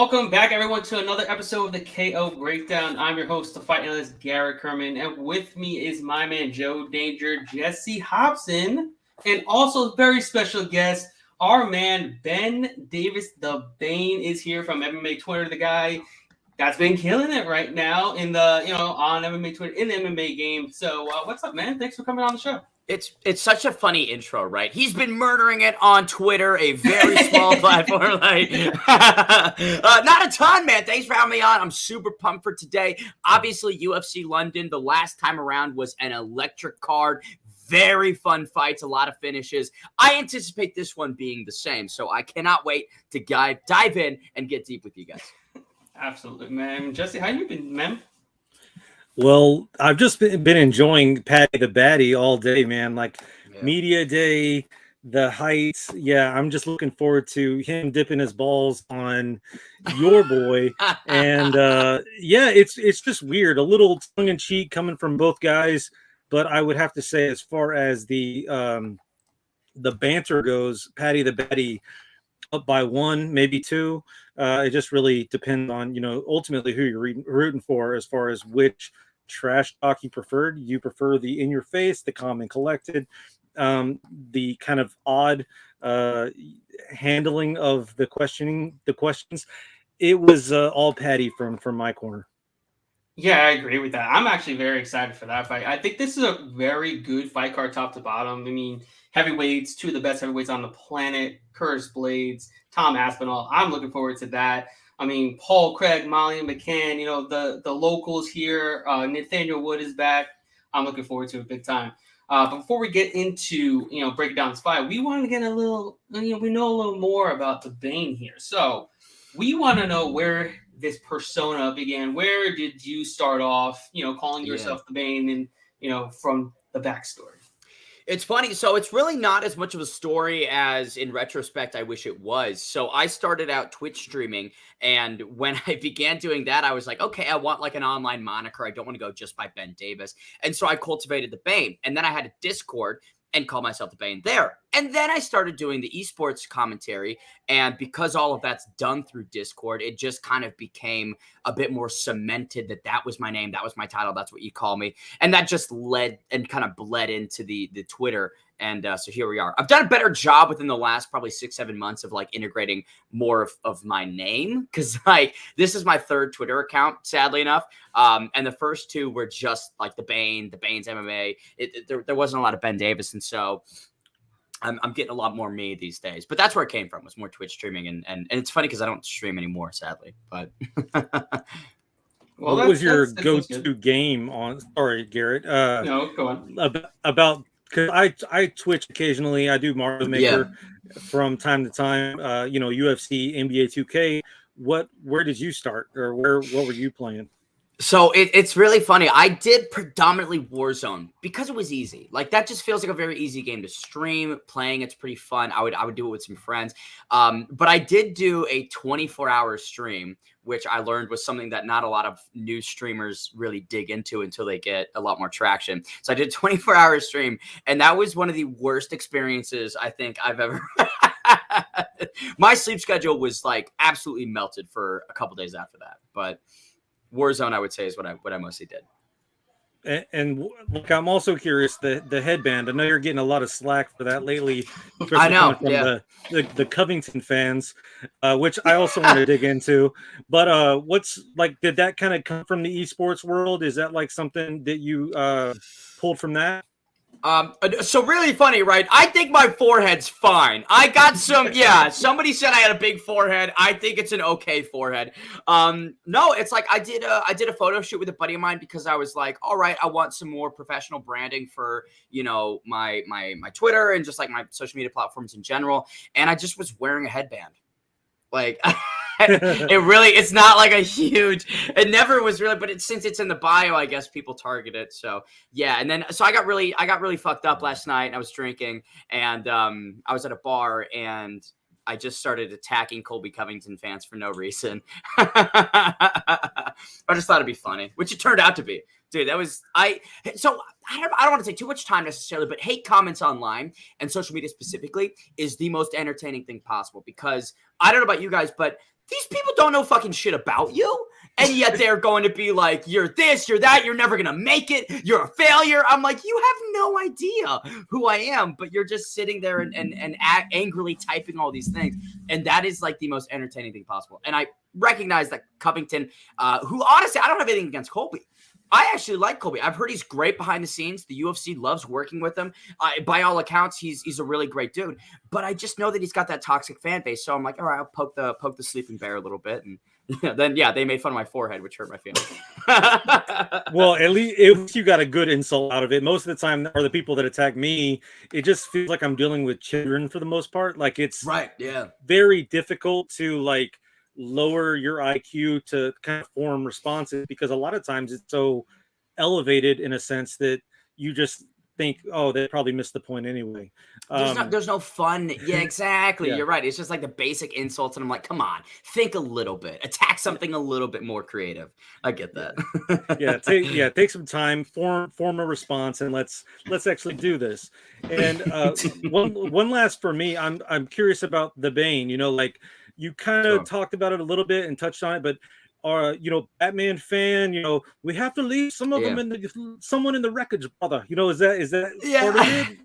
Welcome back, everyone, to another episode of the KO Breakdown. I'm your host, the fight analyst, Garrett Kerman, and with me is my man, Joe Danger, Jesse Hobson, and also a very special guest, our man, Ben Davis, the Bane, is here from MMA Twitter, the guy that's been killing it right now in the, on MMA Twitter, in the MMA game. So what's up, man? Thanks for coming on the show. It's such a funny intro, right? He's been murdering it on Twitter, a very small platform. Like, not a ton, man. Thanks for having me on. I'm super pumped for today. Obviously, UFC London, the last time around was an electric card. Very fun fights, a lot of finishes. I anticipate this one being the same, so I cannot wait to dive in and get deep with you guys. Absolutely, man. Jesse, how you been, man? Well, I've just been enjoying Patty the Batty all day, man. Like media day, the heights. Yeah, I'm just looking forward to him dipping his balls on your boy. And it's just weird. A little tongue in cheek coming from both guys. But I would have to say, as far as the banter goes, Patty the Batty up by one, maybe two. It just really depends on, ultimately who you're rooting for as far as which trash talk you preferred. You prefer the in your face, the calm and collected, the kind of odd handling of the questions. It was all Patty from my corner. Yeah, I agree with that. I'm actually very excited for that fight. I think this is a very good fight card top to bottom. I mean, heavyweights, two of the best heavyweights on the planet, Blaydes, Tom Aspinall. I'm looking forward to that. I mean, Paul Craig, Molly, and Mccann, the locals here. Nathaniel Wood is back. I'm looking forward to it big time. But before we get into, breaking down this fight, we want to get a little, we know a little more about the Bane here. So we want to know where this persona began. Where did you start off, calling yourself the Bane and, from the backstory? It's funny. So it's really not as much of a story as in retrospect I wish it was. So I started out Twitch streaming, and when I began doing that, I was like, okay, I want like an online moniker. I don't want to go just by Ben Davis. And so I cultivated the Bane. And then I had a Discord and called myself the Bane there. And then I started doing the esports commentary. And because all of that's done through Discord, it just kind of became a bit more cemented that was my name. That was my title. That's what you call me. And that just led and kind of bled into the Twitter. And so here we are. I've done a better job within the last probably 6-7 months of like integrating more of my name. Because like this is my third Twitter account, sadly enough. And the first two were just like the Bane's MMA. There wasn't a lot of Ben Davis. And so I'm getting a lot more me these days. But that's where it came from, was more Twitch streaming. And it's funny because I don't stream anymore, sadly. But what was your go-to game on? Sorry, Garrett. No, go on. About because I Twitch occasionally. I do Mario Maker from time to time. UFC, NBA 2K. Where did you start, or what were you playing? So it's really funny. I did predominantly Warzone because it was easy. Like that just feels like a very easy game to stream. Playing it's pretty fun. I would do it with some friends. But I did do a 24-hour stream, which I learned was something that not a lot of new streamers really dig into until they get a lot more traction. So I did a 24-hour stream, and that was one of the worst experiences I think I've ever had. My sleep schedule was like absolutely melted for a couple days after that. But Warzone, I would say, is what I mostly did. And look, I'm also curious, the headband. I know you're getting a lot of slack for that lately. I know, from the Covington fans, which I also want to dig into. But what's like, did that kind of come from the esports world? Is that like something that you pulled from that? So really funny, right? I think my forehead's fine. I got somebody said I had a big forehead. I think it's an okay forehead. No, it's like I did a photo shoot with a buddy of mine because I was like, all right, I want some more professional branding for, my Twitter and just like my social media platforms in general. And I just was wearing a headband. Like it's not like a huge, it never was really, but since it's in the bio, I guess people target it. So yeah. And then, so I got really fucked up last night, and I was drinking, and I was at a bar, and I just started attacking Colby Covington fans for no reason. I just thought it'd be funny, which it turned out to be. Dude, I don't want to take too much time necessarily, but hate comments online and social media specifically is the most entertaining thing possible, because I don't know about you guys, but these people don't know fucking shit about you. And yet they're going to be like, you're this, you're that, you're never going to make it, you're a failure. I'm like, you have no idea who I am, but you're just sitting there and angrily typing all these things. And that is like the most entertaining thing possible. And I recognize that Covington, who honestly, I don't have anything against Colby. I actually like Colby. I've heard he's great behind the scenes. The UFC loves working with him. By all accounts, he's a really great dude. But I just know that he's got that toxic fan base. So I'm like, all right, I'll poke the sleeping bear a little bit. And then they made fun of my forehead, which hurt my feelings. Well, at least you got a good insult out of it. Most of the time, or the people that attack me, it just feels like I'm dealing with children for the most part. Like it's right, yeah, very difficult to like lower your IQ to kind of form responses, because a lot of times it's so elevated in a sense that you just think, oh, they probably missed the point anyway. There's no fun. Yeah, exactly. Yeah. You're right. It's just like the basic insults. And I'm like, come on, think a little bit, attack something a little bit more creative. I get that. Take some time, form a response, and let's actually do this. And one last for me, I'm curious about the Bane, you know, like you kind of talked about it a little bit and touched on it, but Batman fan, we have to leave some of them someone in the wreckage, brother. Is that part of it?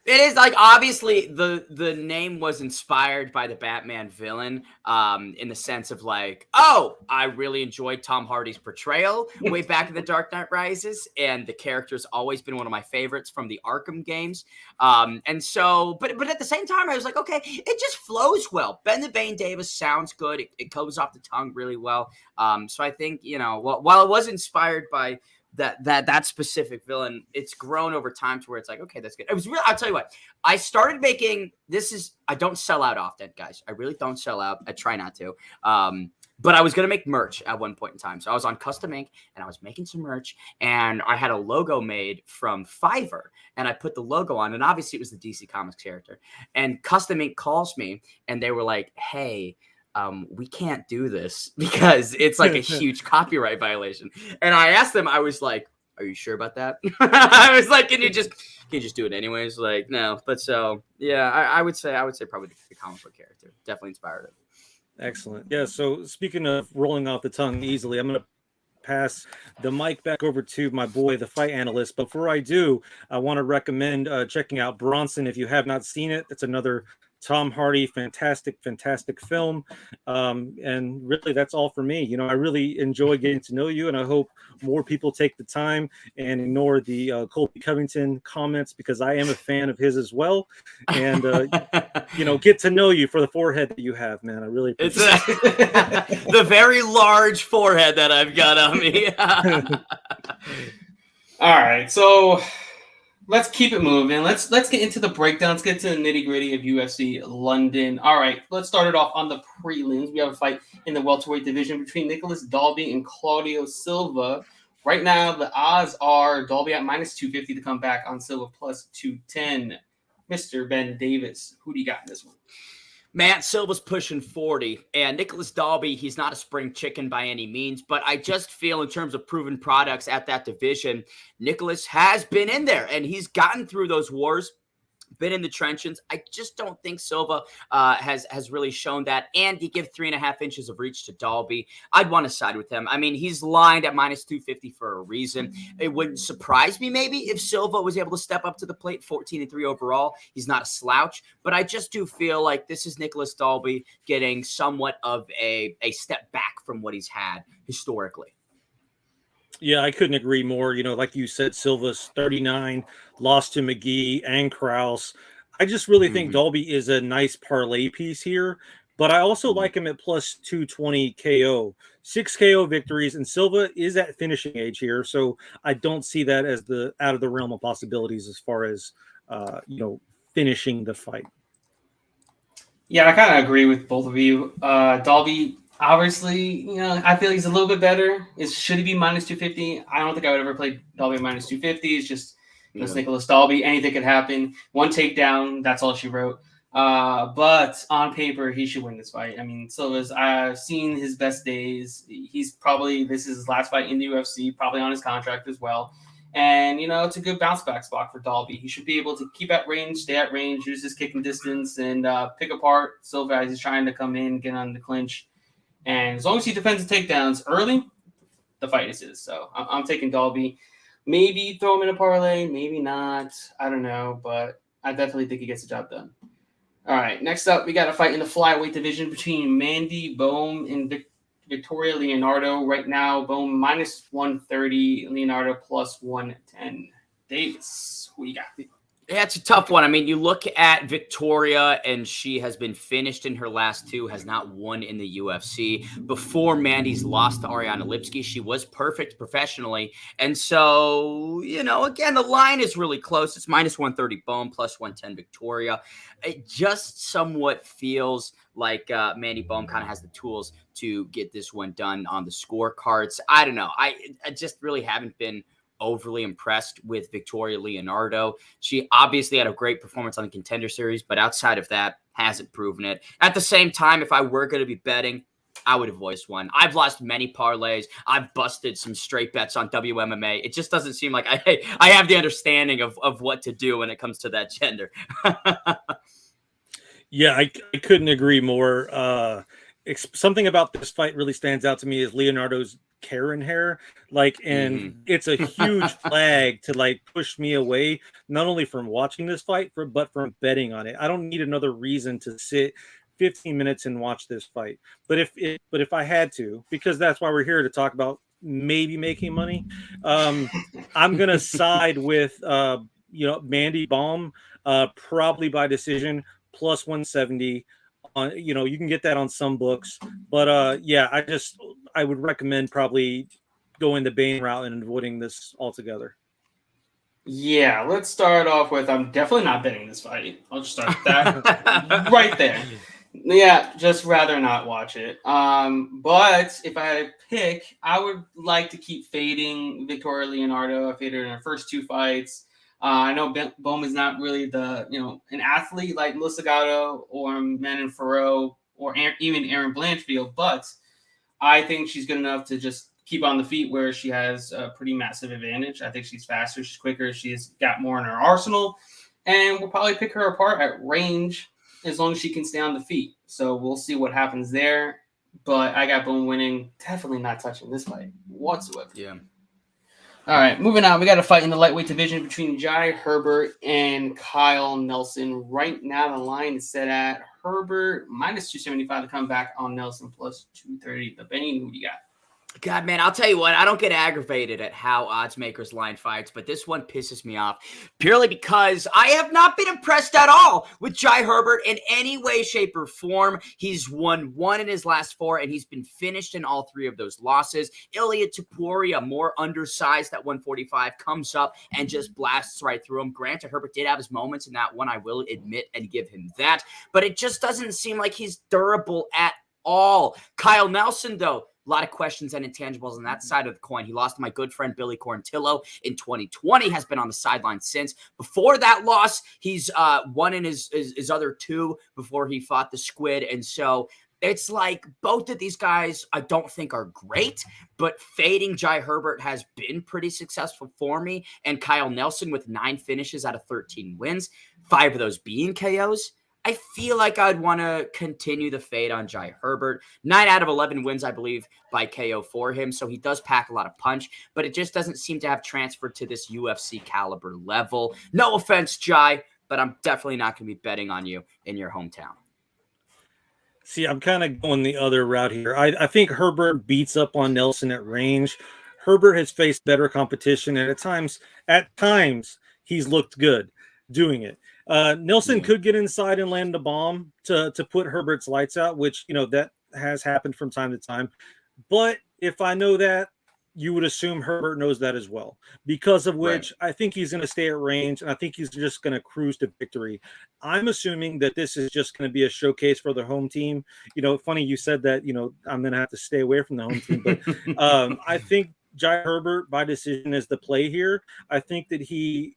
It is like, obviously the name was inspired by the Batman villain, in the sense of like, oh, I really enjoyed Tom Hardy's portrayal way back in The Dark Knight Rises, and the character's always been one of my favorites from the Arkham games. And so, but at the same time, I was like, okay, it just flows well. Ben the Bane Davis sounds good. It goes off the tongue really well. So I think, while it was inspired by that specific villain, it's grown over time to where it's like, okay, that's good. It was real. I'll tell you what, I started making, I don't sell out often, guys. I really don't sell out. I try not to. But I was going to make merch at one point in time. So I was on Custom Ink and I was making some merch, and I had a logo made from Fiverr, and I put the logo on, and obviously it was the DC Comics character. And Custom Ink calls me and they were like, hey, we can't do this because it's like a huge copyright violation. And I asked them, I was like, are you sure about that? I was like, can you just do it anyways? Like, no. But so, yeah, I would say probably the comic book character definitely inspired it. Excellent. Yeah. So speaking of rolling off the tongue easily, I'm going to pass the mic back over to my boy, the fight analyst. But before I do, I want to recommend checking out Bronson. If you have not seen it, it's another Tom Hardy, fantastic film. And really, that's all for me. I really enjoy getting to know you, and I hope more people take the time and ignore the Colby Covington comments, because I am a fan of his as well. And, get to know you for the forehead that you have, man. I really appreciate it. The very large forehead that I've got on me. All right, so let's keep it moving. Let's get into the breakdown. Let's get to the nitty-gritty of UFC London. All right, let's start it off on the prelims. We have a fight in the welterweight division between Nicholas Dalby and Claudio Silva. Right now, the odds are Dalby at -250 to come back on Silva +210. Mr. Ben Davis, who do you got in this one? Man, Silva's pushing 40, and Nicholas Dalby, he's not a spring chicken by any means, but I just feel in terms of proven products at that division, Nicholas has been in there, and he's gotten through those wars, been in the trenches. I just don't think Silva has really shown that, and you give 3.5 inches of reach to Dalby. I'd want to side with him. I mean, he's lined at -250 for a reason. It wouldn't surprise me maybe if Silva was able to step up to the plate, 14-3 overall. He's not a slouch, but I just do feel like this is Nicholas Dalby getting somewhat of a step back from what he's had historically. Yeah, I couldn't agree more. Like you said, Silva's 39, lost to McGee and Krause. I just really think Dalby is a nice parlay piece here, but I also like him at +220 KO. 6 KO victories, and Silva is at finishing age here, so I don't see that as out of the realm of possibilities as far as finishing the fight. Yeah, I kind of agree with both of you. Dalby, obviously, I feel he's a little bit better. Should he be -250? I don't think I would ever play Dalby at -250. It's just Nicholas Dalby. Anything could happen. One takedown, that's all she wrote. But on paper, he should win this fight. I mean, Silva's, I've seen his best days. This is his last fight in the UFC, probably on his contract as well. And, it's a good bounce back spot for Dalby. He should be able to keep at range, stay at range, use his kicking distance, and pick apart Silva as he's trying to come in, get on the clinch. And as long as he defends the takedowns early, the fight is his. So I'm taking Dalby. Maybe throw him in a parlay, maybe not. I don't know, but I definitely think he gets the job done. All right, next up, we got a fight in the flyweight division between Mandy, Boehm, and Victoria Leonardo. Right now, Boehm minus 130, Leonardo plus 110. Davis, who you got? Yeah, it's a tough one. I mean, you look at Victoria, and she has been finished in her last two, has not won in the UFC. Before Mandy's lost to Ariana Lipski, she was perfect professionally. And so, again, the line is really close. It's minus 130 Boehm, plus 110 Victoria. It just somewhat feels like Mandy Boehm kind of has the tools to get this one done on the scorecards. I don't know. I just really haven't been overly impressed with Victoria Leonardo. She obviously had a great performance on the Contender Series, but outside of that, hasn't proven it. At the same time, if I were going to be betting, I would have voiced one. I've lost many parlays. I've busted some straight bets on WMMA. It just doesn't seem like I have the understanding of what to do when it comes to that gender. Yeah, I couldn't agree more. Something about this fight really stands out to me is Leonardo's Karen hair, and it's a huge flag to push me away, not only from watching this fight, but from betting on it. I don't need another reason to sit 15 minutes and watch this fight. But if I had to, because that's why we're here to talk about maybe making money, I'm gonna side with Mandy Boehm, probably by decision, plus 170. You can get that on some books, but I would recommend probably going the Bane route and avoiding this altogether. Yeah, let's start off with I'm definitely not betting this fight. I'll just start with that right there. Yeah, just rather not watch it. But if I had to pick, I would like to keep fading Victoria Leonardo. I faded her in her first two fights. I know Boehm is not really an athlete like Melissa Gatto or Manon Farrow or even Erin Blanchfield, but I think she's good enough to just keep on the feet where she has a pretty massive advantage. I think she's faster, she's quicker, she's got more in her arsenal, and we'll probably pick her apart at range as long as she can stay on the feet. So we'll see what happens there. But I got Boehm winning. Definitely not touching this fight whatsoever. Yeah. All right, moving on. We got a fight in the lightweight division between Jai Herbert and Kyle Nelson. Right now, the line is set at Herbert minus 275 to come back on Nelson plus 230. The Bane, who do you got? God, man, I'll tell you what, I don't get aggravated at how odds makers line fights, but this one pisses me off purely because I have not been impressed at all with Jai Herbert in any way, shape, or form. He's won one in his last four, and he's been finished in all three of those losses. Ilia Topuria, more undersized at 145, comes up and just blasts right through him. Granted, Herbert did have his moments in that one, I will admit and give him that, but it just doesn't seem like he's durable at all. Kyle Nelson, though, a lot of questions and intangibles on that side of the coin. He lost to my good friend Billy Quarantillo in 2020, has been on the sideline since. Before that loss, he's won in his other two before he fought the Squid. And so it's like both of these guys I don't think are great, but fading Jai Herbert has been pretty successful for me. And Kyle Nelson with 9 finishes out of 13 wins, 5 of those being KOs. I feel like I'd want to continue the fade on Jai Herbert. 9 out of 11 wins, I believe, by KO for him. So he does pack a lot of punch, but it just doesn't seem to have transferred to this UFC caliber level. No offense, Jai, but I'm definitely not going to be betting on you in your hometown. See, I'm kind of going the other route here. I think Herbert beats up on Nelson at range. Herbert has faced better competition, and at times he's looked good doing it. Nelson could get inside and land a bomb to put Herbert's lights out, which, that has happened from time to time. But if I know that, you would assume Herbert knows that as well, because of which I think he's going to stay at range, and I think he's just going to cruise to victory. I'm assuming that this is just going to be a showcase for the home team. Funny you said that, I'm going to have to stay away from the home team, but I think Jai Herbert by decision is the play here. I think that he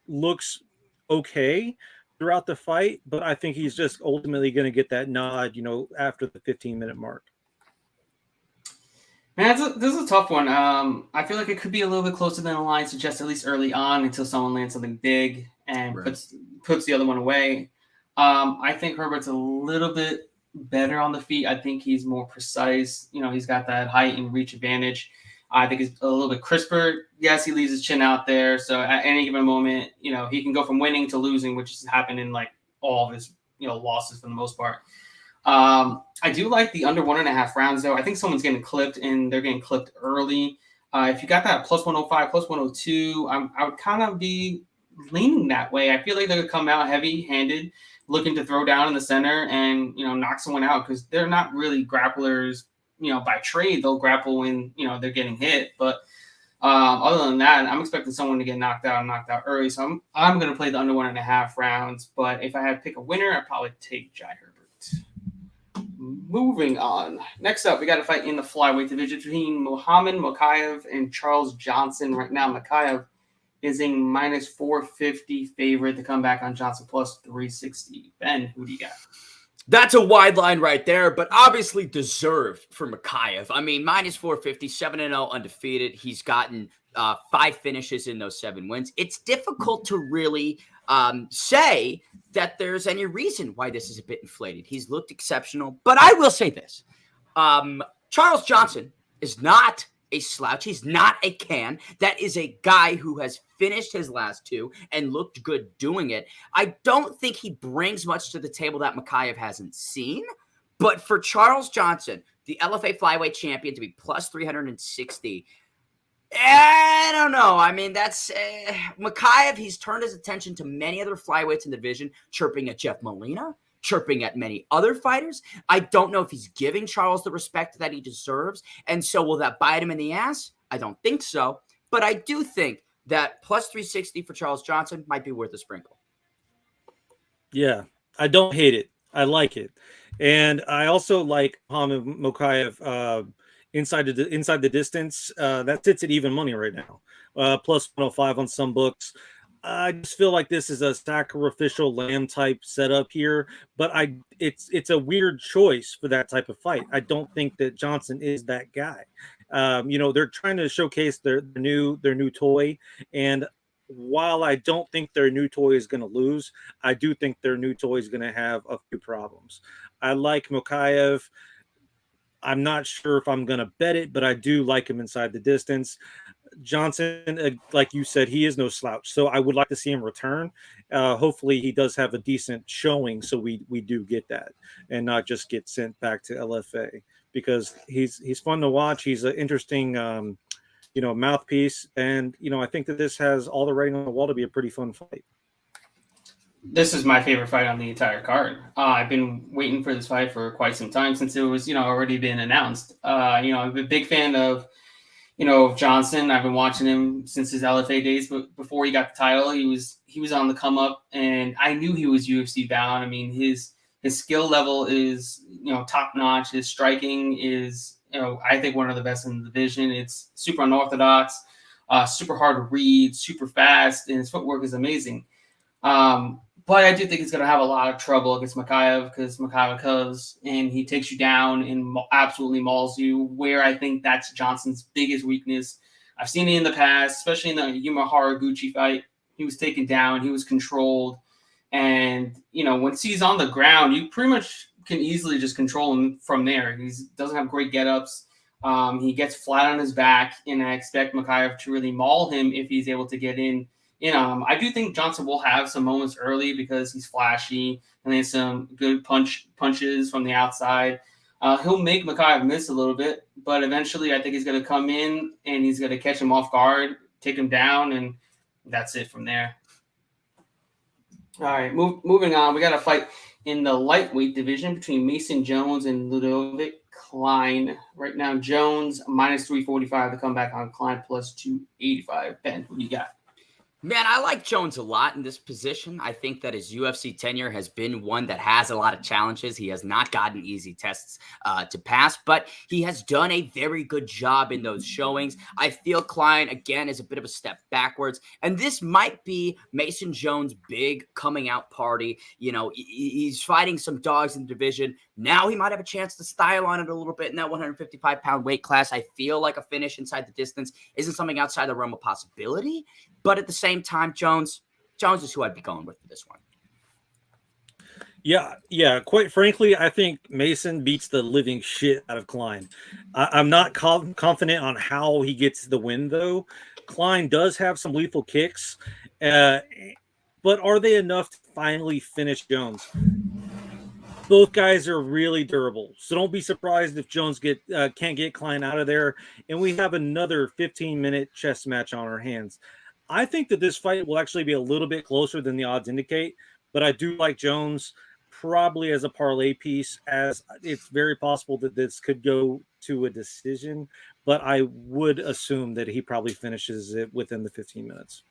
looks okay throughout the fight, but I think he's just ultimately going to get that nod, after the 15-minute mark. Man, this is a tough one. I feel like it could be a little bit closer than the line suggests, at least early on, until someone lands something big and puts the other one away. I think Herbert's a little bit better on the feet. I think he's more precise. You know, he's got that height and reach advantage. I think he's a little bit crisper. Yes, he leaves his chin out there. So at any given moment, you know, he can go from winning to losing, which has happened in like all of his, you know, losses for the most part. I do like the under 1.5 rounds, though. I think someone's getting clipped, and they're getting clipped early. If you got that plus 105, plus 102, I would kind of be leaning that way. I feel like they're going to come out heavy-handed, looking to throw down in the center and, you know, knock someone out because they're not really grapplers, you know, by trade. They'll grapple when, you know, they're getting hit. But other than that, I'm expecting someone to get knocked out early. So I'm going to play the under 1.5 rounds. But if I had to pick a winner, I'd probably take Jai Herbert. Moving on. Next up, we got a fight in the flyweight division between Muhammad Mokaev and Charles Johnson. Right now, Mokaev is a minus 450 favorite to come back on Johnson plus 360. Ben, who do you got? That's a wide line right there, but obviously deserved for Mokaev. I mean, minus 450, 7-0 undefeated. He's gotten 5 finishes in those 7 wins. It's difficult to really say that there's any reason why this is a bit inflated. He's looked exceptional, but I will say this. Charles Johnson is not a slouch. He's not a can. That is a guy who has finished his last 2 and looked good doing it. I don't think he brings much to the table that Mokaev hasn't seen, but for Charles Johnson, the LFA flyweight champion, to be plus 360, I don't know. I mean, that's Mokaev. He's turned his attention to many other flyweights in the division, chirping at Jeff Molina, chirping at many other fighters. I don't know if he's giving Charles the respect that he deserves. And so will that bite him in the ass? I don't think so. But I do think that plus 360 for Charles Johnson might be worth a sprinkle. Yeah, I don't hate it. I like it. And I also like Muhammad Mokaev inside the distance. That sits at even money right now. Plus 105 on some books. I just feel like this is a sacrificial lamb type setup here, but it's a weird choice for that type of fight. I don't think that Johnson is that guy. You know, they're trying to showcase their new toy, and while I don't think their new toy is going to lose, I do think their new toy is going to have a few problems. I like Mokaev. I'm not sure if I'm going to bet it, but I do like him inside the distance. Johnson, like you said, he is no slouch, so I would like to see him return. Hopefully he does have a decent showing, so we do get that and not just get sent back to LFA, because he's fun to watch. He's an interesting you know, mouthpiece, and you know, I think that this has all the writing on the wall to be a pretty fun fight. This is my favorite fight on the entire card. I've been waiting for this fight for quite some time, since it was, you know, already been announced. You know, I'm a big fan of, you know, Johnson. I've been watching him since his LFA days, but before he got the title, he was on the come up, and I knew he was UFC bound. I mean, his skill level is, you know, top notch. His striking is, you know, I think one of the best in the division. It's super unorthodox, super hard to read, super fast, and his footwork is amazing. But I do think he's going to have a lot of trouble against Mokaev, because Mokaev comes and he takes you down and absolutely mauls you, where I think that's Johnson's biggest weakness. I've seen it in the past, especially in the Yuma Haraguchi fight. He was taken down, he was controlled. And, you know, once he's on the ground, you pretty much can easily just control him from there. He doesn't have great get-ups. He gets flat on his back, and I expect Mokaev to really maul him if he's able to get in. You know, I do think Johnson will have some moments early because he's flashy and there's some good punches from the outside. He'll make Mokaev miss a little bit, but eventually I think he's going to come in and he's going to catch him off guard, take him down, and that's it from there. All right, moving on. We got a fight in the lightweight division between Mason Jones and Ludovic Klein. Right now, Jones minus 345 to come back on Klein plus 285. Ben, what do you got? Man, I like Jones a lot in this position. I think that his UFC tenure has been one that has a lot of challenges. He has not gotten easy tests to pass, but he has done a very good job in those showings. I feel Klein, again, is a bit of a step backwards, and this might be Mason Jones' big coming out party. You know, he's fighting some dogs in the division. Now he might have a chance to style on it a little bit in that 155-pound weight class. I feel like a finish inside the distance isn't something outside the realm of possibility, but at the same time, Jones is who I'd be going with for this one. Yeah. Quite frankly, I think Mason beats the living shit out of Klein. I'm not confident on how he gets the win, though. Klein does have some lethal kicks, uh, but are they enough to finally finish Jones? Both guys are really durable, so don't be surprised if Jones can't get Klein out of there, and we have another 15-minute chess match on our hands. I think that this fight will actually be a little bit closer than the odds indicate, but I do like Jones probably as a parlay piece, as it's very possible that this could go to a decision, but I would assume that he probably finishes it within the 15 minutes.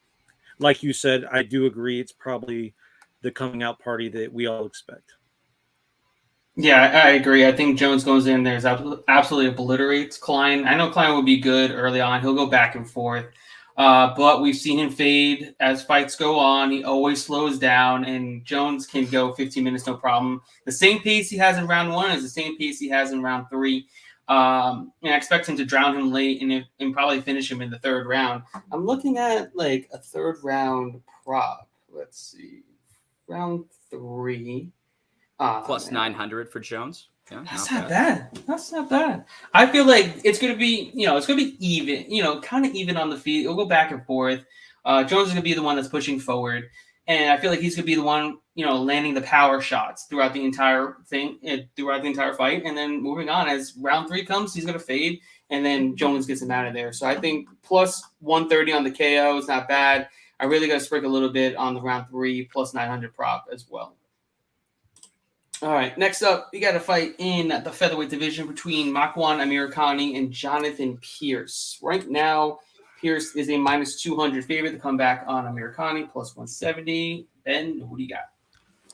Like you said, I do agree it's probably the coming out party that we all expect. Yeah, I agree. I think Jones goes in there, absolutely obliterates Klein. I know Klein will be good early on. He'll go back and forth. But we've seen him fade as fights go on. He always slows down, and Jones can go 15 minutes, no problem. The same pace he has in round 1 is the same pace he has in round 3. And I expect him to drown him late and probably finish him in the 3rd round. I'm looking at like a 3rd round prop. Let's see. Round 3. Plus 900 for Jones. Yeah, that's not bad. That's not bad. I feel like it's going to be, it's going to be even, kind of even on the feet. It'll go back and forth. Jones is going to be the one that's pushing forward. And I feel like he's going to be the one, landing the power shots throughout the entire thing, throughout the entire fight. And then moving on, as round 3 comes, he's going to fade. And then Jones gets him out of there. So I think plus 130 on the KO is not bad. I really got to sprinkle a little bit on the round 3 plus 900 prop as well. All right, next up, we got a fight in the featherweight division between Machuan, Amir, Khani, and Jonathan Pierce. Right now, Pierce is a minus 200 favorite to come back on Amir Khani, plus 170. Ben, who do you got?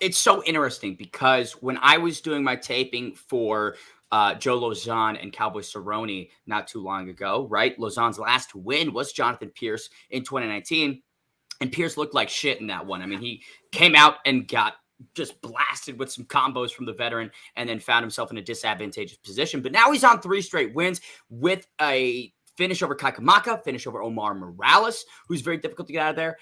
It's so interesting because when I was doing my taping for Joe Lauzon and Cowboy Cerrone not too long ago, right? Lauzon's last win was Jonathan Pierce in 2019, and Pierce looked like shit in that one. I mean, he came out and got just blasted with some combos from the veteran and then found himself in a disadvantageous position. But now he's on 3 straight wins with a finish over Kaikamaka, finish over Omar Morales, who's very difficult to get out of there.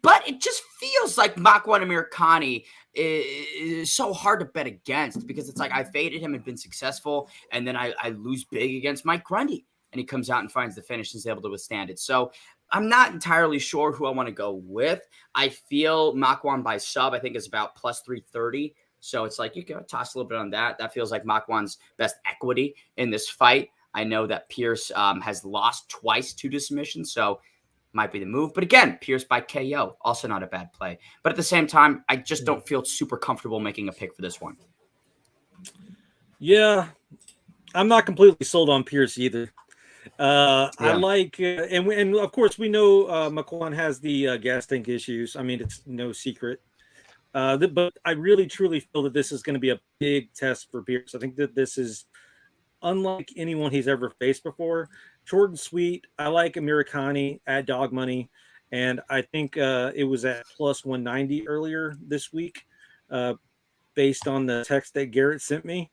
But it just feels like Machuan Amir Khani is so hard to bet against because it's like I faded him and been successful, and then I lose big against Mike Grundy, and he comes out and finds the finish and is able to withstand it. So I'm not entirely sure who I want to go with. I feel Machuan by sub, I think, is about plus 330. So it's like you can toss a little bit on that. That feels like Machuan's best equity in this fight. I know that Pierce has lost twice to submission, so might be the move. But again, Pierce by KO, also not a bad play. But at the same time, I just don't feel super comfortable making a pick for this one. Yeah, I'm not completely sold on Pierce either. I like, and of course we know Machuan has the gas tank issues. I mean, it's no secret. But I really truly feel that this is going to be a big test for Pierce. I think that this is unlike anyone he's ever faced before. Short and sweet. I like Amir Khani at dog money, and I think it was at plus 190 earlier this week. Based on the text that Garrett sent me.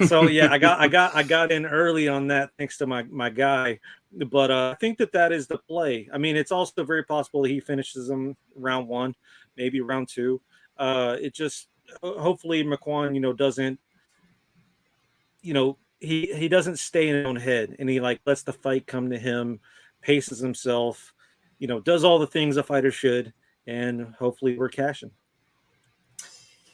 So yeah, I got in early on that thanks to my guy. But I think that is the play. I mean, it's also very possible he finishes them round 1, maybe round 2. It just hopefully Machuan, doesn't, he doesn't stay in his own head and he lets the fight come to him, paces himself, does all the things a fighter should, and hopefully we're cashing.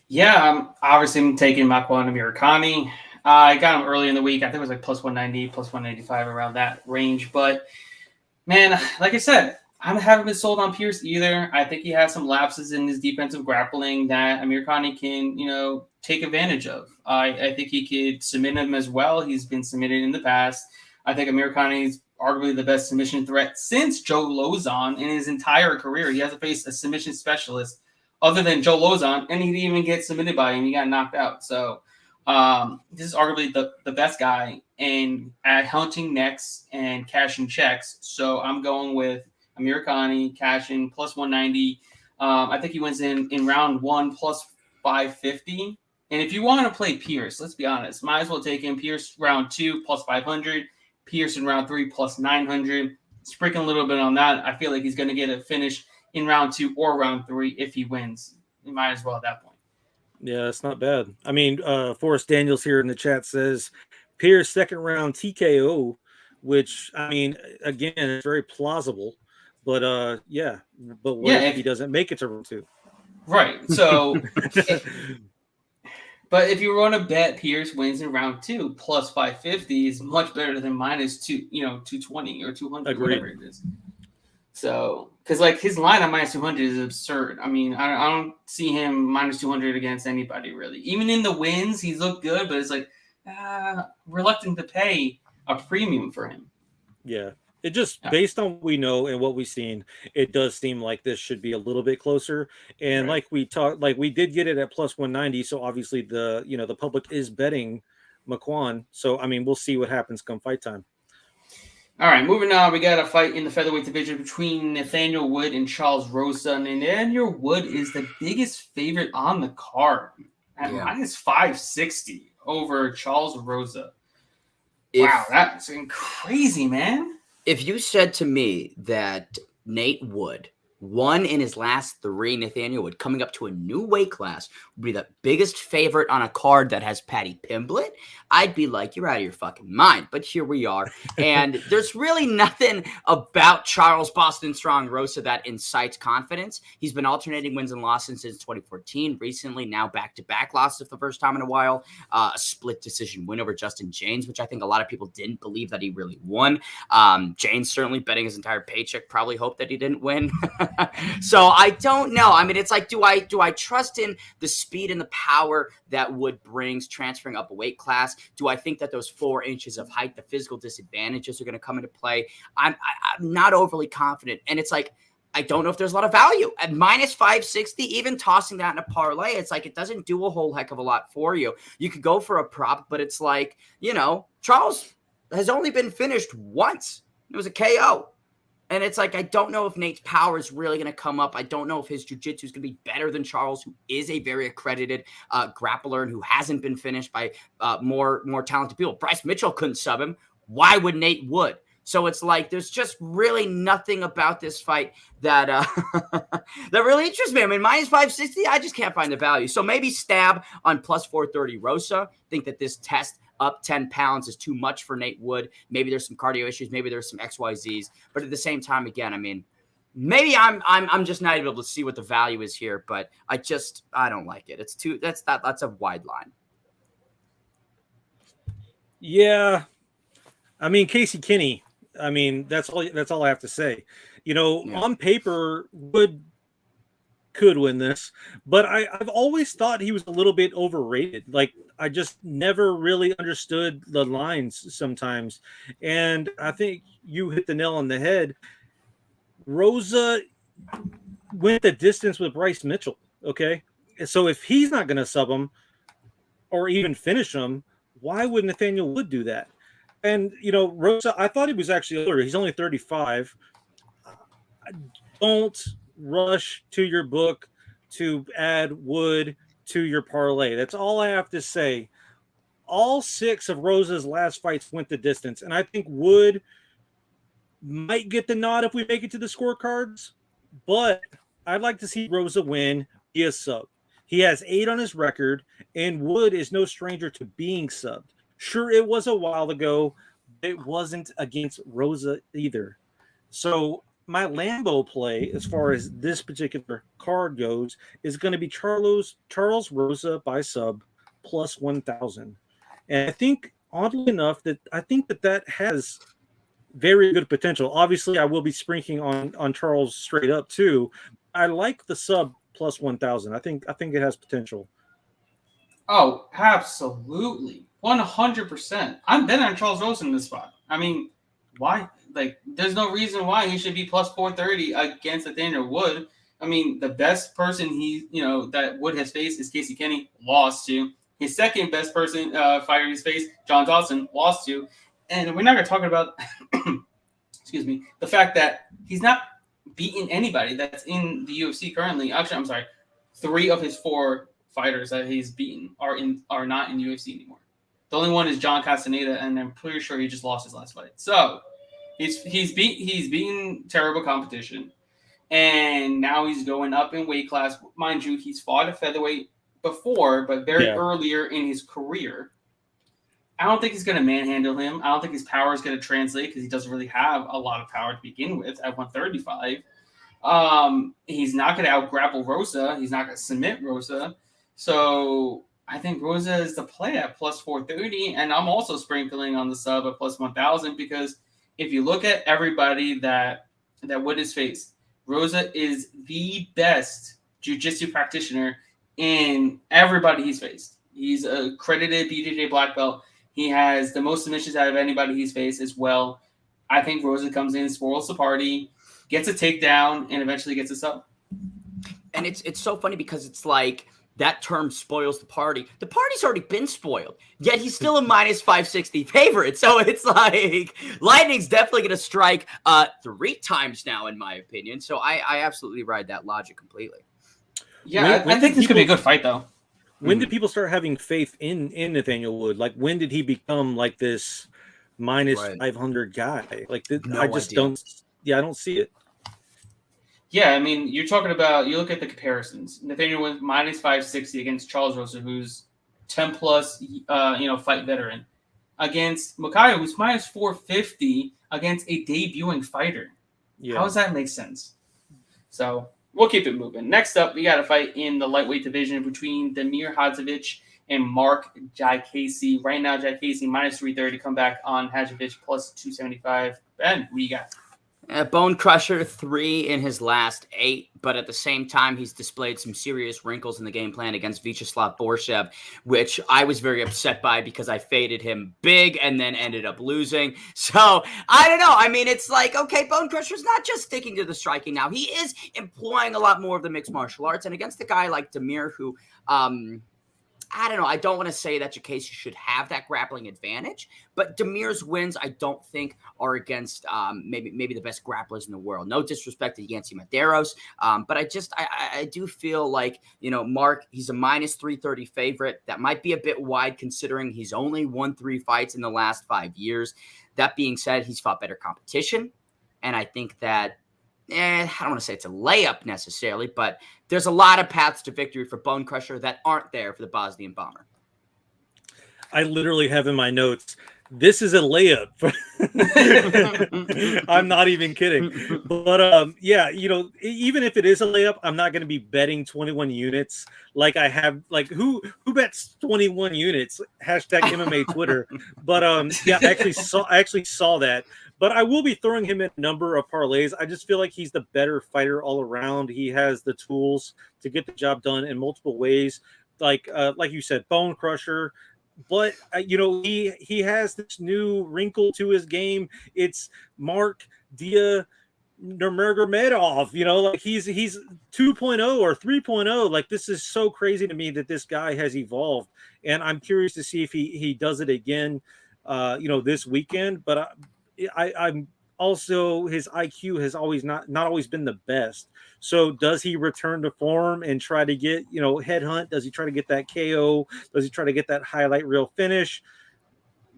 Yeah, I'm obviously taking Machuan Amir Khani. I got him early in the week. I think it was like plus 190, plus 185, around that range. But, man, like I said, I haven't been sold on Pierce either. I think he has some lapses in his defensive grappling that Amir Khani can, take advantage of. I think he could submit him as well. He's been submitted in the past. I think Amir Khani is arguably the best submission threat since Joe Lauzon in his entire career. He hasn't faced a submission specialist other than Joe Lauzon, and he didn't even get submitted by him. He got knocked out. So this is arguably the best guy at hunting necks and cashing checks. So I'm going with Amir Khani, cashing plus 190. I think he wins in round 1 plus 550. And if you want to play Pierce, let's be honest, might as well take him. Pierce round 2 plus 500. Pierce in round 3 plus 900. Sprinkling a little bit on that. I feel like he's going to get a finish in round 2 or round 3 if he wins. you might as well at that point. Yeah, it's not bad. I mean, Forrest Daniels here in the chat says Pierce second round TKO, which I mean, again, it's very plausible. But yeah, but what Yeah, if he doesn't make it to round 2? Right. So, but if you want to bet Pierce wins in round 2, plus 550 is much better than minus 220 or 200, Agreed. whatever it is. So, because like his line on minus 200 is absurd. I mean, I don't see him minus 200 against anybody really. Even in the wins, he's looked good, but it's like reluctant to pay a premium for him. Yeah. It just, based on what we know and what we've seen, it does seem like this should be a little bit closer. And like we talked, like we did get it at plus 190. So obviously the public is betting Machuan. So, I mean, we'll see what happens come fight time. All right, moving on. We got a fight in the featherweight division between Nathaniel Wood and Charles Rosa. And Nathaniel Wood is the biggest favorite on the card at minus 560 over Charles Rosa. Wow, that's crazy, man. If you said to me that Nate Wood won in his last 3, Nathaniel Wood, coming up to a new weight class, would be the biggest favorite on a card that has Paddy Pimblett, I'd be like, you're out of your fucking mind. But here we are. And there's really nothing about Charles Boston Strong Rosa that incites confidence. He's been alternating wins and losses since 2014. Recently, now back-to-back losses for the first time in a while. A split decision win over Justin James, which I think a lot of people didn't believe that he really won. James certainly betting his entire paycheck probably hoped that he didn't win. So I don't know. I mean, it's like, do I trust in the speed and the power that Wood brings transferring up a weight class? Do I think that those 4 inches of height, the physical disadvantages are going to come into play? I'm not overly confident. And it's like, I don't know if there's a lot of value at minus 560, even tossing that in a parlay. It's like, it doesn't do a whole heck of a lot for you. You could go for a prop, but it's like, Charles has only been finished once. It was a KO. And it's like, I don't know if Nate's power is really going to come up. I don't know if his jiu-jitsu is going to be better than Charles, who is a very accredited grappler and who hasn't been finished by more talented people. Bryce Mitchell couldn't sub him. Why would Nate Wood? So it's like, there's just really nothing about this fight that that really interests me. I mean, minus 560, I just can't find the value. So maybe stab on plus 430 Rosa. Think that this test up 10 pounds is too much for Nate Wood. Maybe there's some cardio issues. Maybe there's some XYZs. But at the same time, again, I mean, maybe I'm just not able to see what the value is here. But I don't like it. It's too that's a wide line. Yeah, I mean, Casey Kinney. I mean, that's all I have to say. On paper, Wood could win this, but I've always thought he was a little bit overrated. Like, I just never really understood the lines sometimes. And I think you hit the nail on the head. Rosa went the distance with Bryce Mitchell. Okay. So if he's not going to sub him or even finish him, why would Nathaniel Wood do that? And, Rosa, I thought he was actually older. He's only 35. Don't rush to your book to add Wood to your parlay. That's all I have to say. All 6 of Rosa's last fights went the distance, and I think Wood might get the nod if we make it to the scorecards, but I'd like to see Rosa win via sub. He has 8 on his record, and Wood is no stranger to being subbed. Sure, it was a while ago, but it wasn't against Rosa either. So my Lambo play, as far as this particular card goes, is going to be Charles Rosa by sub plus 1,000. And I think, oddly enough, that has very good potential. Obviously, I will be sprinkling on Charles straight up too. I like the sub plus 1,000. I think it has potential. Oh, absolutely. 100%. I'm betting on Charles Rosa in this spot. I mean, why? Like, there's no reason why he should be plus 430 against Nathaniel Wood. I mean, the best person that Wood has faced is Casey Kinney, lost to. His second best person fighter he's faced, John Dawson, lost to. And we're not going to talk about, excuse me, the fact that he's not beaten anybody that's in the UFC currently. Actually, I'm sorry, 3 of his 4 fighters that he's beaten are not in UFC anymore. The only one is John Castaneda, and I'm pretty sure he just lost his last fight. So he's beaten terrible competition, and now he's going up in weight class. Mind you, he's fought at featherweight before, but very earlier in his career. I don't think he's going to manhandle him. I don't think his power is going to translate because he doesn't really have a lot of power to begin with at 135. He's not going to out-grapple Rosa. He's not going to submit Rosa. So I think Rosa is the play at plus 430, and I'm also sprinkling on the sub at plus 1,000 because if you look at everybody that Wood has faced, Rosa is the best jiu-jitsu practitioner in everybody he's faced. He's a credited BJJ black belt. He has the most submissions out of anybody he's faced as well. I think Rosa comes in, spoils the party, gets a takedown, and eventually gets a sub. And it's so funny because it's like that term spoils the party. The party's already been spoiled, yet he's still a minus 560 favorite. So it's like Lightning's definitely going to strike 3 times now, in my opinion. So I absolutely ride that logic completely. Yeah, I think this could be a good fight, though. When did people start having faith in Nathaniel Wood? Like, when did he become like this minus 500 guy? Like, I just don't. Yeah, I don't see it. Yeah, I mean, you're talking about, you look at the comparisons. Nathaniel Wood minus 560 against Charles Rosa, who's 10 plus, fight veteran, against Mccann, who's minus 450 against a debuting fighter. Yeah. How does that make sense? So we'll keep it moving. Next up, we got a fight in the lightweight division between Damir Hadzovic and Mark Jai-Casey. Right now, Jai-Casey minus 330, come back on Hadzovic plus 275. Ben, what do you got? Bone Crusher 3 in his last 8, but at the same time, he's displayed some serious wrinkles in the game plan against Vyacheslav Borshev, which I was very upset by because I faded him big and then ended up losing. So, I don't know. I mean, it's like, okay, Bone Crusher's not just sticking to the striking now. He is employing a lot more of the mixed martial arts, and against a guy like Damir who, I don't know. I don't want to say that Jai-Casey should have that grappling advantage, but Damir's wins, I don't think, are against maybe the best grapplers in the world. No disrespect to Yancy Medeiros, but I do feel like, Mark, he's a minus 330 favorite. That might be a bit wide considering he's only won 3 fights in the last 5 years. That being said, he's fought better competition, and I think that I don't want to say it's a layup necessarily, but there's a lot of paths to victory for Bone Crusher that aren't there for the Bosnian Bomber. I literally have in my notes, this is a layup. I'm not even kidding. But yeah, even if it is a layup, I'm not going to be betting 21 units like I have. Like who bets 21 units? Hashtag MMA Twitter. But yeah, I actually saw that. But I will be throwing him in a number of parlays. I just feel like he's the better fighter all around. He has the tools to get the job done in multiple ways. Like you said, Bone Crusher. But he has this new wrinkle to his game. It's Mark Dia Nurmagomedov. Like he's 2.0 or 3.0. Like, this is so crazy to me that this guy has evolved, and I'm curious to see if he does it again. This weekend. But I'm also, his IQ has always not always been the best. So does he return to form and try to get, headhunt? Does he try to get that KO? Does he try to get that highlight reel finish?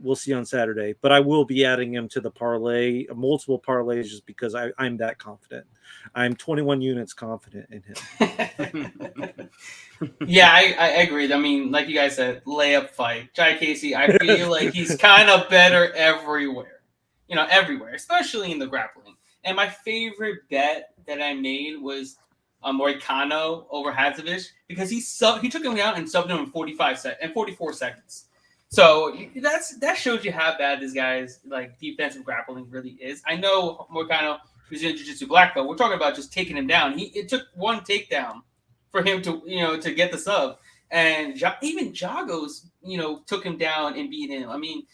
We'll see on Saturday. But I will be adding him to the parlay, multiple parlays, just because I'm that confident. I'm 21 units confident in him. Yeah, I agree. I mean, like you guys said, layup fight. Jai-Casey, I feel like he's kind of better everywhere. Everywhere, especially in the grappling. And my favorite bet that I made was Moicano over Hadzovic because he took him down and subbed him in 44 seconds. So that shows you how bad this guy's like defensive grappling really is. I know Moicano, who's in jiu-jitsu black belt, we're talking about just taking him down. It took one takedown for him to get the sub, and even Jagos took him down and beat him. I mean,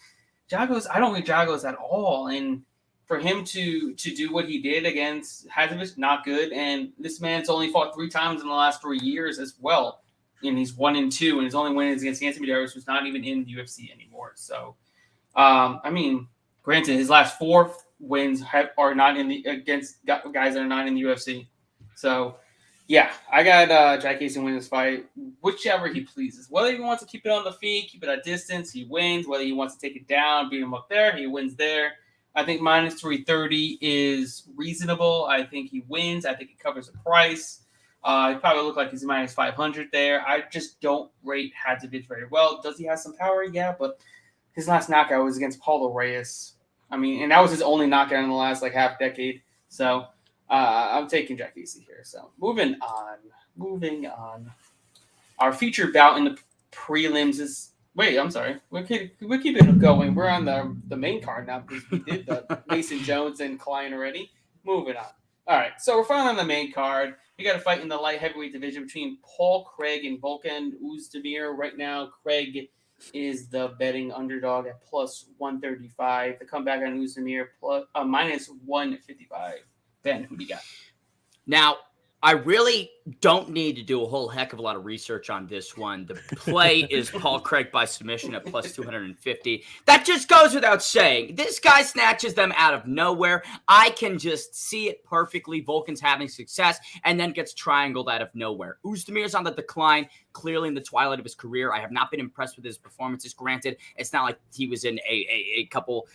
Jagos, I don't like Jagos at all. And for him to do what he did against Hadzovic, not good. And this man's only fought 3 times in the last 3 years as well. And he's 1-2, and his only win is against Yancy Medeiros, who's not even in the UFC anymore. So, I mean, granted, his last 4 wins are not against guys that are not in the UFC. So, yeah, I got Jai-Casey win this fight, whichever he pleases. Whether he wants to keep it on the feet, keep it at distance, he wins. Whether he wants to take it down, beat him up there, he wins there. I think minus 330 is reasonable. I think he wins. I think he covers the price. He probably look like he's minus 500 there. I just don't rate Hadzovic very well. Does he have some power? Yeah, but his last knockout was against Paulo Reyes. I mean, and that was his only knockout in the last like half decade. So I'm taking Jack Easy here. So moving on. Our featured bout in the prelims is. Wait, I'm sorry. We're keeping it going. We're on the main card now because we did the Mason Jones and Klein already. Moving on. All right, so we're finally on the main card. We got a fight in the light heavyweight division between Paul Craig and Vulcan Uzdemir. Right now, Craig is the betting underdog at plus 135. The comeback on Uzdemir minus 155. Ben, who do you got? Now, I really don't need to do a whole heck of a lot of research on this one. The play is Paul Craig by submission at plus 250. That just goes without saying. This guy snatches them out of nowhere. I can just see it perfectly. Vulcan's having success and then gets triangled out of nowhere. Uzdemir's on the decline, clearly in the twilight of his career. I have not been impressed with his performances. Granted, it's not like he was in a couple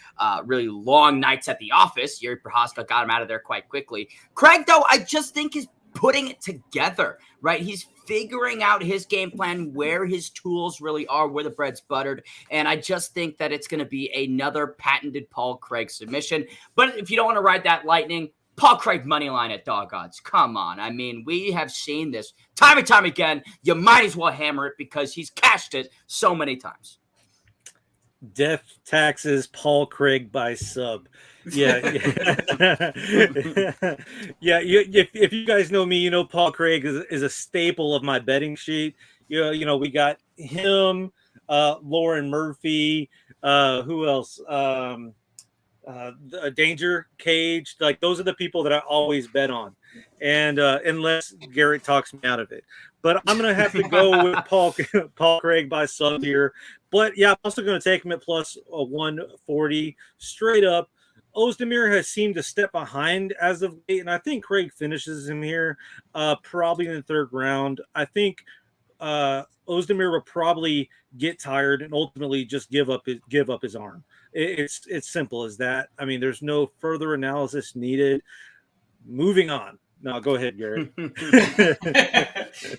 really long nights at the office. Yuri Prohaska got him out of there quite quickly. Craig, though, I just think is putting it together, right? He's figuring out his game plan, where his tools really are, where the bread's buttered. And I just think that it's going to be another patented Paul Craig submission. But if you don't want to ride that lightning, Paul Craig money line at dog odds. Come on. I mean, we have seen this time and time again. You might as well hammer it because he's cashed it so many times. Death taxes Paul Craig by sub. Yeah. Yeah. If you guys know me, you know Paul Craig is a staple of my betting sheet. You know, we got him, Lauren Murphy, who else? Danger Cage. Like, those are the people that I always bet on. And unless Garrett talks me out of it. But I'm going to have to go with Paul Craig by sub here. But yeah, I'm also going to take him at plus 140 straight up. Uzdemir has seemed to step behind as of late, and I think Craig finishes him here probably in the third round. I think Uzdemir will probably get tired and ultimately just give up his arm. It's simple as that. I mean, there's no further analysis needed. Moving on. No, go ahead, Garrett.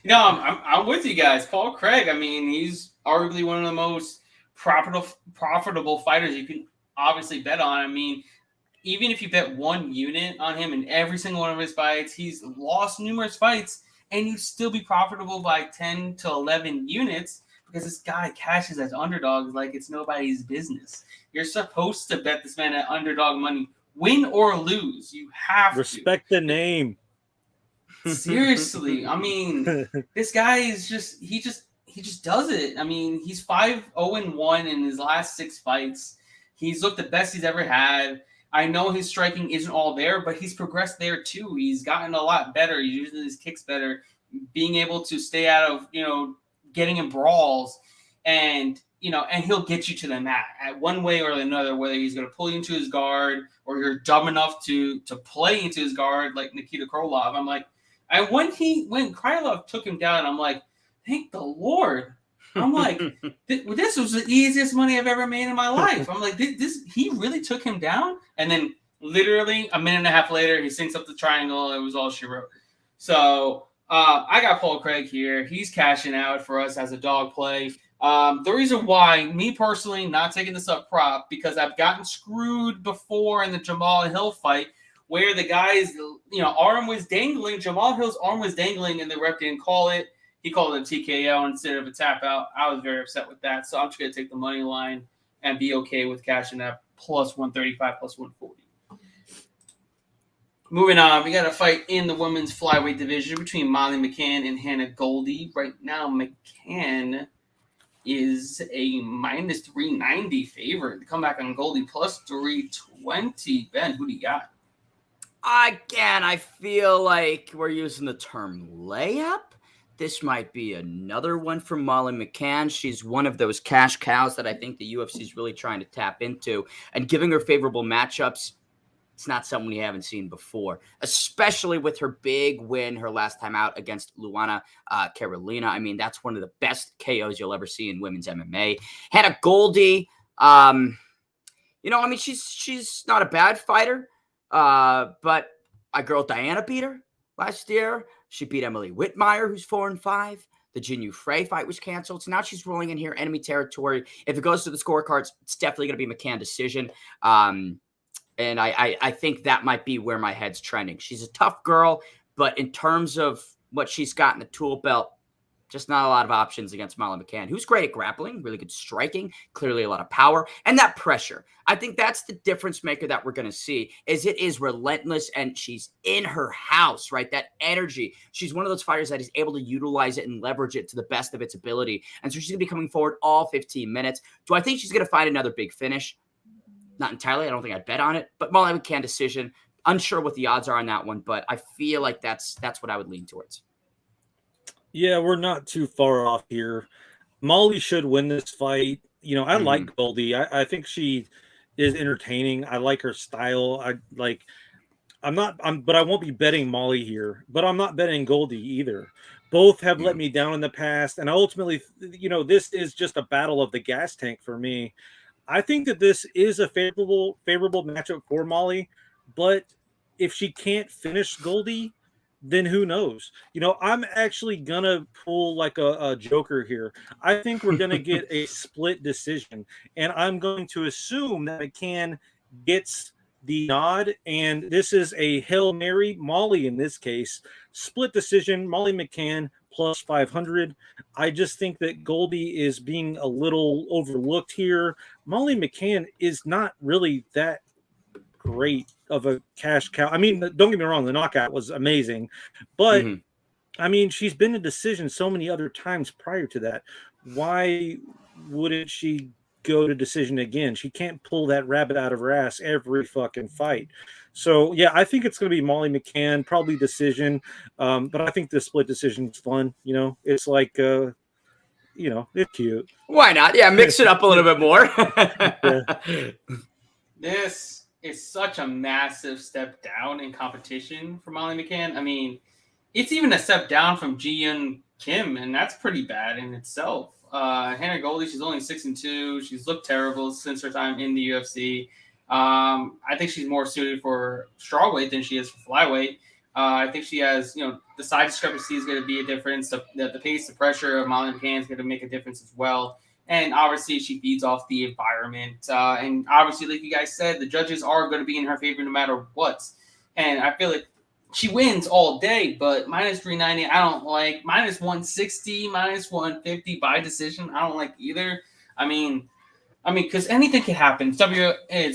No, I'm with you guys. Paul Craig, I mean, he's arguably one of the most profitable fighters you can obviously bet on. I mean, even if you bet one unit on him in every single one of his fights, he's lost numerous fights, and you'd still be profitable by 10 to 11 units because this guy cashes as underdogs like it's nobody's business. You're supposed to bet this man at underdog money. Win or lose, you have respect the name. Seriously, I mean, this guy is he just does it. I mean, he's 5-0-1 in his last 6 fights. He's looked the best he's ever had. I know his striking isn't all there, but he's progressed there too. He's gotten a lot better. He's using his kicks better, being able to stay out of, getting in brawls, and he'll get you to the mat at one way or another, whether he's going to pull you into his guard or you're dumb enough to play into his guard like Nikita Krylov. I'm like, and when Krylov took him down, I'm like, thank the Lord. I'm like, this was the easiest money I've ever made in my life. I'm like, he really took him down? And then literally a minute and a half later, he syncs up the triangle. It was all she wrote. So I got Paul Craig here. He's cashing out for us as a dog play. The reason why, me personally, not taking this up prop, because I've gotten screwed before in the Jamal Hill fight where the guy's, arm was dangling. Jamal Hill's arm was dangling and the ref didn't call it. He called it a TKO instead of a tap out. I was very upset with that. So I'm just going to take the money line and be okay with cashing that plus 135, plus 140. Moving on, we got a fight in the women's flyweight division between Molly Mccann and Hannah Goldie. Right now, Mccann is a minus 390 favorite. The comeback on Goldie plus 320. Ben, who do you got? Again, I feel like we're using the term layup. This might be another one from Molly Mccann. She's one of those cash cows that I think the UFC is really trying to tap into. And giving her favorable matchups, it's not something we haven't seen before, especially with her big win, her last time out against Luana Carolina. I mean, that's one of the best KOs you'll ever see in women's MMA. Hannah Goldie, You know, I mean, she's not a bad fighter, but my girl Diana beat her last year. She beat Emily Whitmire, who's 4-5. The Jinyu Frey fight was canceled. So now she's rolling in here, enemy territory. If it goes to the scorecards, it's definitely going to be McCann decision. And I think that might be where my head's trending. She's a tough girl, but in terms of what she's got in the tool belt, just not a lot of options against Molly McCann, who's great at grappling, really good striking, clearly a lot of power, and that pressure. I think that's the difference maker that we're going to see, is it is relentless, and she's in her house, right? That energy. She's one of those fighters that is able to utilize it and leverage it to the best of its ability. And so she's going to be coming forward all 15 minutes. Do I think she's going to find another big finish? Not entirely. I don't think I'd bet on it. But Molly McCann decision. Unsure what the odds are on that one, but I feel like that's what I would lean towards. Yeah, we're not too far off here. Molly should win this fight. You know, I like Goldie. I think she is entertaining. I like her style. But I won't be betting Molly here, but I'm not betting Goldie either. Both have let me down in the past. And ultimately, you know, this is just a battle of the gas tank for me. I think that this is a favorable matchup for Molly, but if she can't finish Goldie, then who knows? You know, I'm actually gonna pull like a joker here. I think we're gonna get a split decision, and I'm going to assume that McCann gets the nod, and this is a Hail Mary. Molly in this case, split decision. Molly McCann plus 500. I just think that Goldie is being a little overlooked here. Molly McCann is not really that great of a cash cow. I mean, don't get me wrong, the knockout was amazing, but I mean, she's been a decision so many other times prior to that. Why wouldn't she go to decision again? She can't pull that rabbit out of her ass every fucking fight. So yeah, I think it's going to be Molly McCann, probably decision. But I think the split decision is fun. You know, it's like, you know, it's cute. Why not? Yeah, mix it up a little bit more. This is such a massive step down in competition for Molly McCann. I mean, it's even a step down from Ji-Yeon Kim, and that's pretty bad in itself. Hannah Goldie, she's only 6-2. She's looked terrible since her time in the UFC. I think she's more suited for strawweight than she is for flyweight. I think she has, you know, the size discrepancy is going to be a difference. The pace, the pressure of Molly McCann is going to make a difference as well. And obviously, she feeds off the environment. And obviously, like you guys said, the judges are going to be in her favor no matter what. And I feel like she wins all day, but minus 390, I don't like. Minus 160, minus 150 by decision, I don't like either. I mean, because anything can happen. It's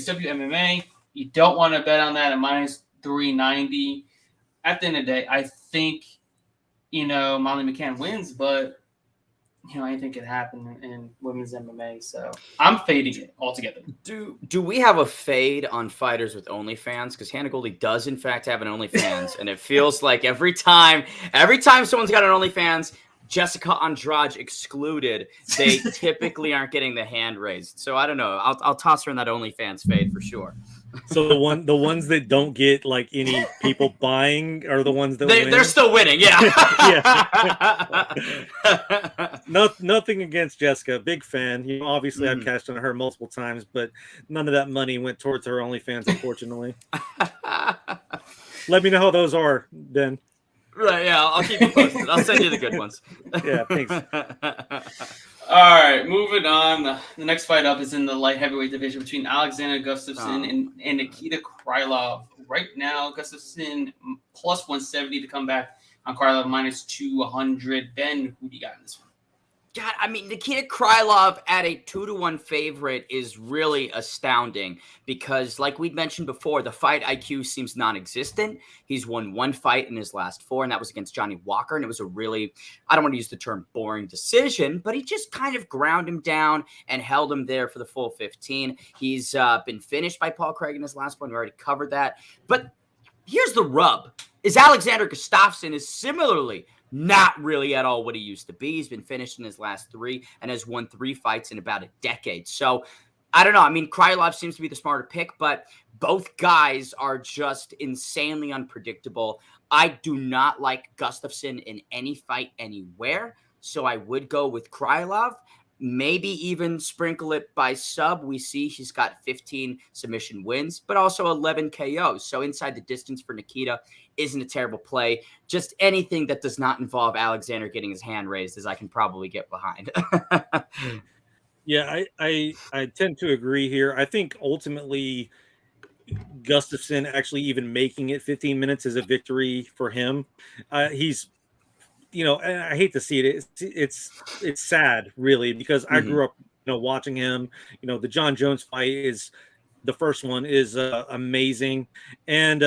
WMMA. You don't want to bet on that at minus 390. At the end of the day, I think, you know, Molly McCann wins, but you know, anything can happen in women's MMA. So I'm fading it altogether. Do we have a fade on fighters with OnlyFans? Because Hannah Goldie does in fact have an OnlyFans, and it feels like every time someone's got an OnlyFans, Jessica Andrade excluded, they typically aren't getting the hand raised. So I don't know. I'll toss her in that OnlyFans fade for sure. So the ones that don't get like any people buying are the ones that they're still winning. Yeah. Yeah. Nothing against Jessica. Big fan. You know, obviously I've cashed on her multiple times, but none of that money went towards her OnlyFans, unfortunately. Let me know how those are, Ben. Right, yeah, I'll keep you posted. I'll send you the good ones. Yeah, thanks. All right, moving on. The next fight up is in the light heavyweight division between Alexander Gustafson and Nikita Krylov. Right now, Gustafson plus 170 to come back on Krylov minus 200. Ben, who do you got in this one? God, I mean, Nikita Krylov at a 2-1 favorite is really astounding because, like we'd mentioned before, the fight IQ seems non-existent. He's won one fight in his last 4, and that was against Johnny Walker, and it was a really, I don't want to use the term boring decision, but he just kind of ground him down and held him there for the full 15. He's been finished by Paul Craig in his last one. We already covered that. But here's the rub, is Alexander Gustafson is similarly not really at all what he used to be. He's been finished in his last 3 and has won 3 fights in about a decade. So I don't know. I mean, Krylov seems to be the smarter pick, but both guys are just insanely unpredictable. I do not like Gustafson in any fight anywhere, so I would go with Krylov. maybe even sprinkle it by sub. We see she's got 15 submission wins, but also 11 KOs. So inside the distance for Nikita isn't a terrible play. Just anything that does not involve Alexander getting his hand raised, as I can probably get behind. Yeah, I tend to agree here. I think ultimately Gustafson actually even making it 15 minutes is a victory for him. He's, and I hate to see it. It's sad, really, because I grew up, watching him. The John Jones fight is the first one is amazing, and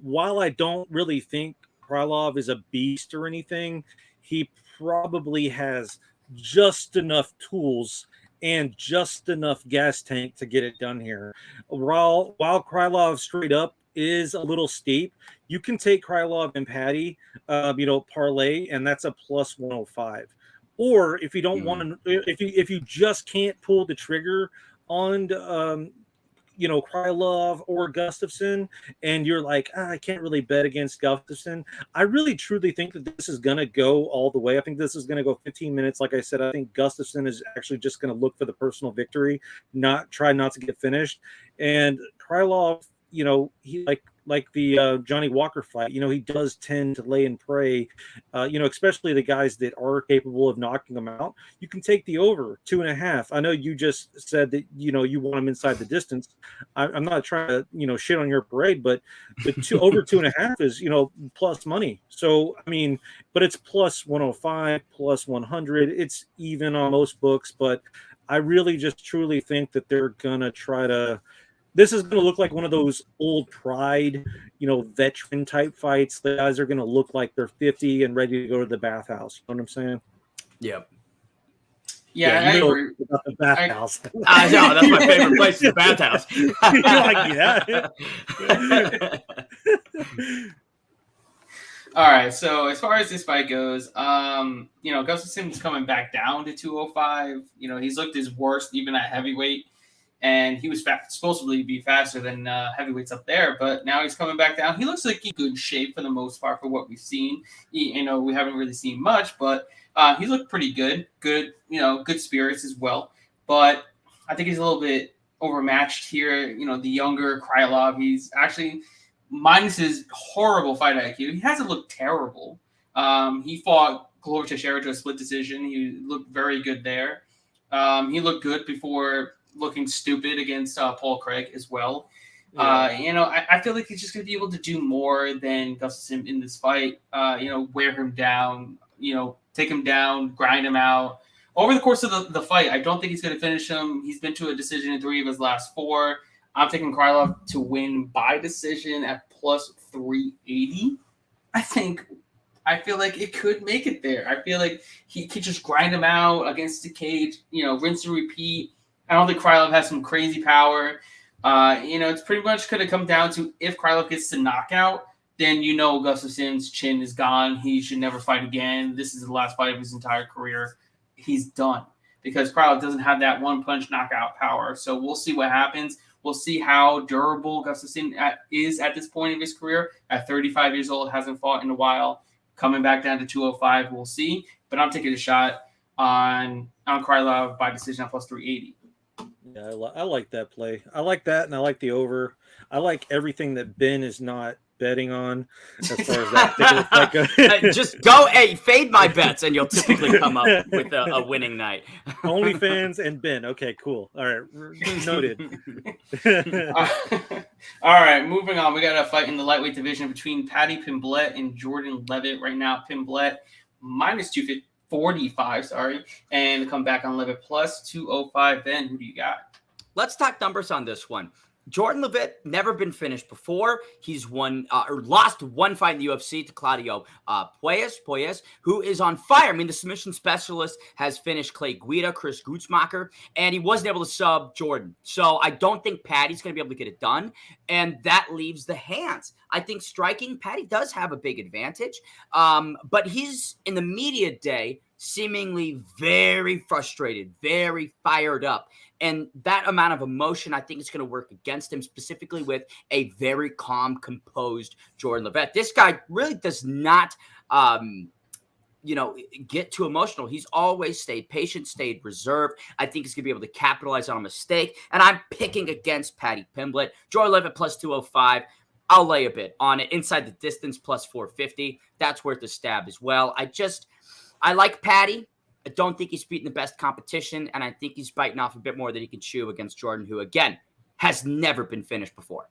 while I don't really think Krylov is a beast or anything, he probably has just enough tools and just enough gas tank to get it done here. While Krylov straight up is a little steep, you can take Krylov and Patty, parlay, and that's a plus 105. Or if you don't want to, if you just can't pull the trigger on Krylov or Gustafson, and you're like, I can't really bet against Gustafson. I really truly think that this is going to go all the way. I think this is going to go 15 minutes. Like I said, I think Gustafson is actually just going to look for the personal victory, try not to get finished. And Krylov, he like the Johnny Walker fight, he does tend to lay and pray, especially the guys that are capable of knocking them out. You can take the over 2.5. I know you just said that, you want them inside the distance. I'm not trying to, shit on your parade, but the over 2.5 is, plus money. So, I mean, but it's plus 105, plus 100. It's even on most books, but I really just truly think that they're going to try to, this is going to look like one of those old Pride, veteran type fights. The guys are going to look like they're 50 and ready to go to the bathhouse. You know what I'm saying? Yep. Yeah, I agree. About the bathhouse. I know, that's my favorite place, the bathhouse. All right, so as far as this fight goes, Gustafson's coming back down to 205. He's looked his worst even at heavyweight. And he was supposedly be faster than heavyweights up there, but now he's coming back down. He looks like in good shape for the most part for what we've seen. We haven't really seen much, but he looked pretty good. Good, good spirits as well. But I think he's a little bit overmatched here. The younger Krylov, he's actually, minus his horrible fight IQ, he hasn't looked terrible. He fought Glover Teixeira to a split decision. He looked very good there. He looked good before looking stupid against Paul Craig as well. Yeah. I feel like he's just going to be able to do more than Gustafson in this fight. Wear him down, take him down, grind him out. Over the course of the fight, I don't think he's going to finish him. He's been to a decision in 3 of his last 4. I'm taking Krylov to win by decision at plus 380. I feel like it could make it there. I feel like he could just grind him out against the cage, rinse and repeat. I don't think Krylov has some crazy power. It's pretty much going to come down to if Krylov gets the knockout, then Gustafson's chin is gone. He should never fight again. This is the last fight of his entire career. He's done because Krylov doesn't have that one-punch knockout power. So we'll see what happens. We'll see how durable Gustafson is at this point in his career. At 35 years old, hasn't fought in a while. Coming back down to 205, we'll see. But I'm taking a shot on Krylov by decision at plus 380. Yeah, I like that play. I like that, and I like the over. I like everything that Ben is not betting on as far as that goes. Just go, fade my bets, and you'll typically come up with a winning night. OnlyFans and Ben. Okay, cool. All right, noted. All right, moving on. We got a fight in the lightweight division between Paddy Pimblett and Jordan Levitt. Right now, Pimblett minus 245, and come back on Levitt plus 205. Ben, who do you got? Let's talk numbers on this one. Jordan Levitt never been finished before. He's lost one fight in the UFC to Claudio Puelles, who is on fire. I mean, the submission specialist has finished Clay Guida, Chris Gutzmacher, and he wasn't able to sub Jordan. So I don't think Paddy's going to be able to get it done, and that leaves the hands. I think striking, Paddy does have a big advantage, but he's in the media day seemingly very frustrated, very fired up. And that amount of emotion, I think, is going to work against him, specifically with a very calm, composed Jordan Levitt. This guy really does not get too emotional. He's always stayed patient, stayed reserved. I think he's going to be able to capitalize on a mistake. And I'm picking against Paddy Pimblett. Jordan Levitt plus 205. I'll lay a bit on it. Inside the distance plus 450. That's worth a stab as well. I like Paddy. I don't think he's beating the best competition. And I think he's biting off a bit more than he can chew against Jordan, who, again, has never been finished before.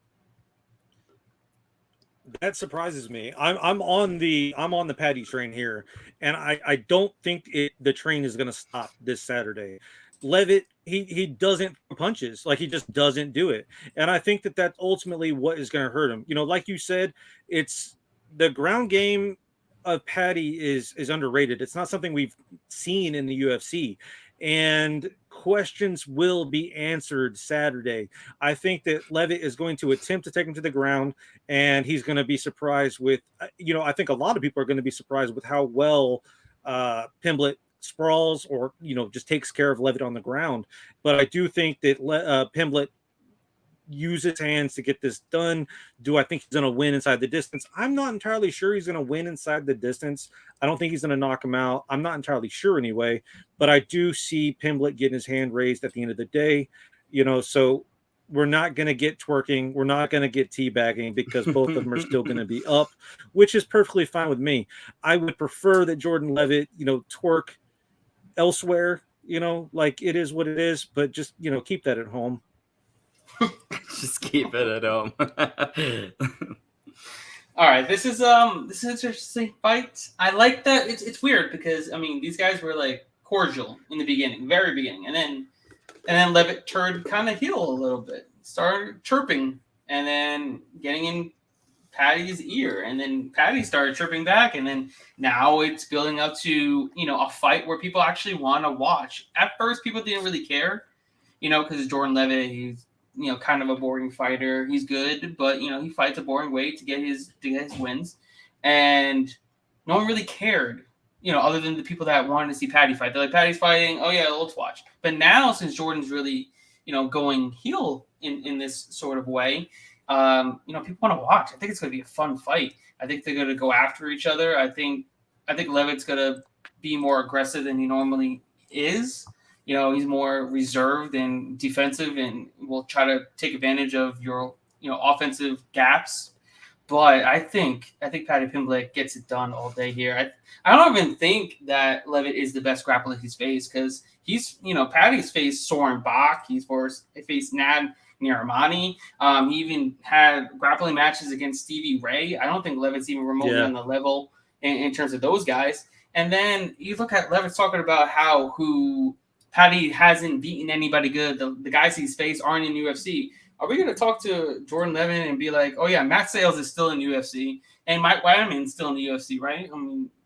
That surprises me. I'm on the Paddy train here, and I don't think the train is going to stop this Saturday. Levitt, he doesn't punches, like he just doesn't do it, and I think that's ultimately what is going to hurt him. Like you said, it's the ground game of Paddy is underrated. It's not something we've seen in the UFC, and questions will be answered Saturday. I think that Levitt is going to attempt to take him to the ground, and he's going to be surprised with, I think a lot of people are going to be surprised with how well Pimblett sprawls or, just takes care of Levitt on the ground. But I do think that Pimblett use his hands to get this done. Do I think he's going to win inside the distance? I'm not entirely sure he's going to win inside the distance. I don't think he's going to knock him out. I'm not entirely sure anyway, but I do see Pimblett getting his hand raised at the end of the day, so we're not going to get twerking. We're not going to get teabagging because both of them are still going to be up, which is perfectly fine with me. I would prefer that Jordan Levitt, twerk elsewhere, like it is what it is, but just, keep that at home. Just keep it at home. All right, this is an interesting fight. I like that. It's weird because these guys were like cordial in the beginning, very beginning, and then Levitt turned kind of heel a little bit, started chirping, and then getting in Paddy's ear, and then Paddy started chirping back, and then now it's building up to a fight where people actually want to watch. At first, people didn't really care, because Jordan Levitt, he's kind of a boring fighter. He's good, but he fights a boring way to get his wins, and no one really cared. Other than the people that wanted to see Paddy fight. They're like, Paddy's fighting. Oh yeah, let's watch. But now, since Jordan's really going heel in this sort of way, people want to watch. I think it's going to be a fun fight. I think they're going to go after each other. I think Levitt's going to be more aggressive than he normally is. He's more reserved and defensive and will try to take advantage of your, offensive gaps. But I think Paddy Pimblett gets it done all day here. I don't even think that Levitt is the best grappler he's faced because he's, Paddy's faced Soren Bach. He's faced Nad Niramani. He even had grappling matches against Stevie Ray. I don't think Levitt's even remotely on the level in terms of those guys. And then you look at Levitt talking about who Paddy hasn't beaten anybody good. The guys he's faced aren't in UFC. Are we going to talk to Jordan Levitt and be like, oh, yeah, Matt Sales is still in UFC and Mike Wyman's still in the UFC, right?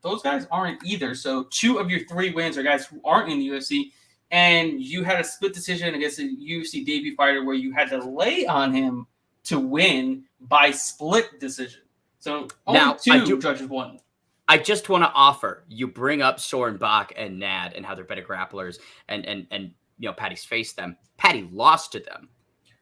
Those guys aren't either. So 2 of your 3 wins are guys who aren't in the UFC. And you had a split decision against a UFC debut fighter where you had to lay on him to win by split decision. So only now, 2 judges won. I just want to offer, you bring up Soren Bach and Nad and how they're better grapplers and Paddy's faced them. Paddy lost to them.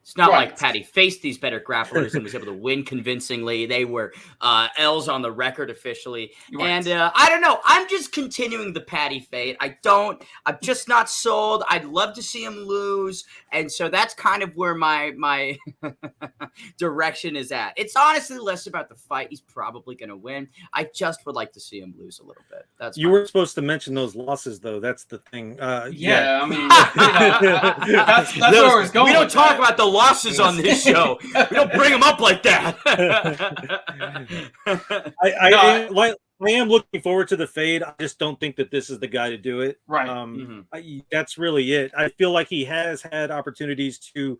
It's not like Paddy faced these better grapplers and was able to win convincingly. They were L's on the record officially. Right. And I don't know. I'm just continuing the Paddy fate. I'm just not sold. I'd love to see him lose. And so that's kind of where my direction is at. It's honestly less about the fight. He's probably going to win. I just would like to see him lose a little bit. That's you weren't supposed to mention those losses, though. That's the thing. That's where I was going. We don't talk about the losses on this show. We don't bring them up like that. I am looking forward to the fade. I just don't think that this is the guy to do it. Right. That's really it. I feel like he has had opportunities to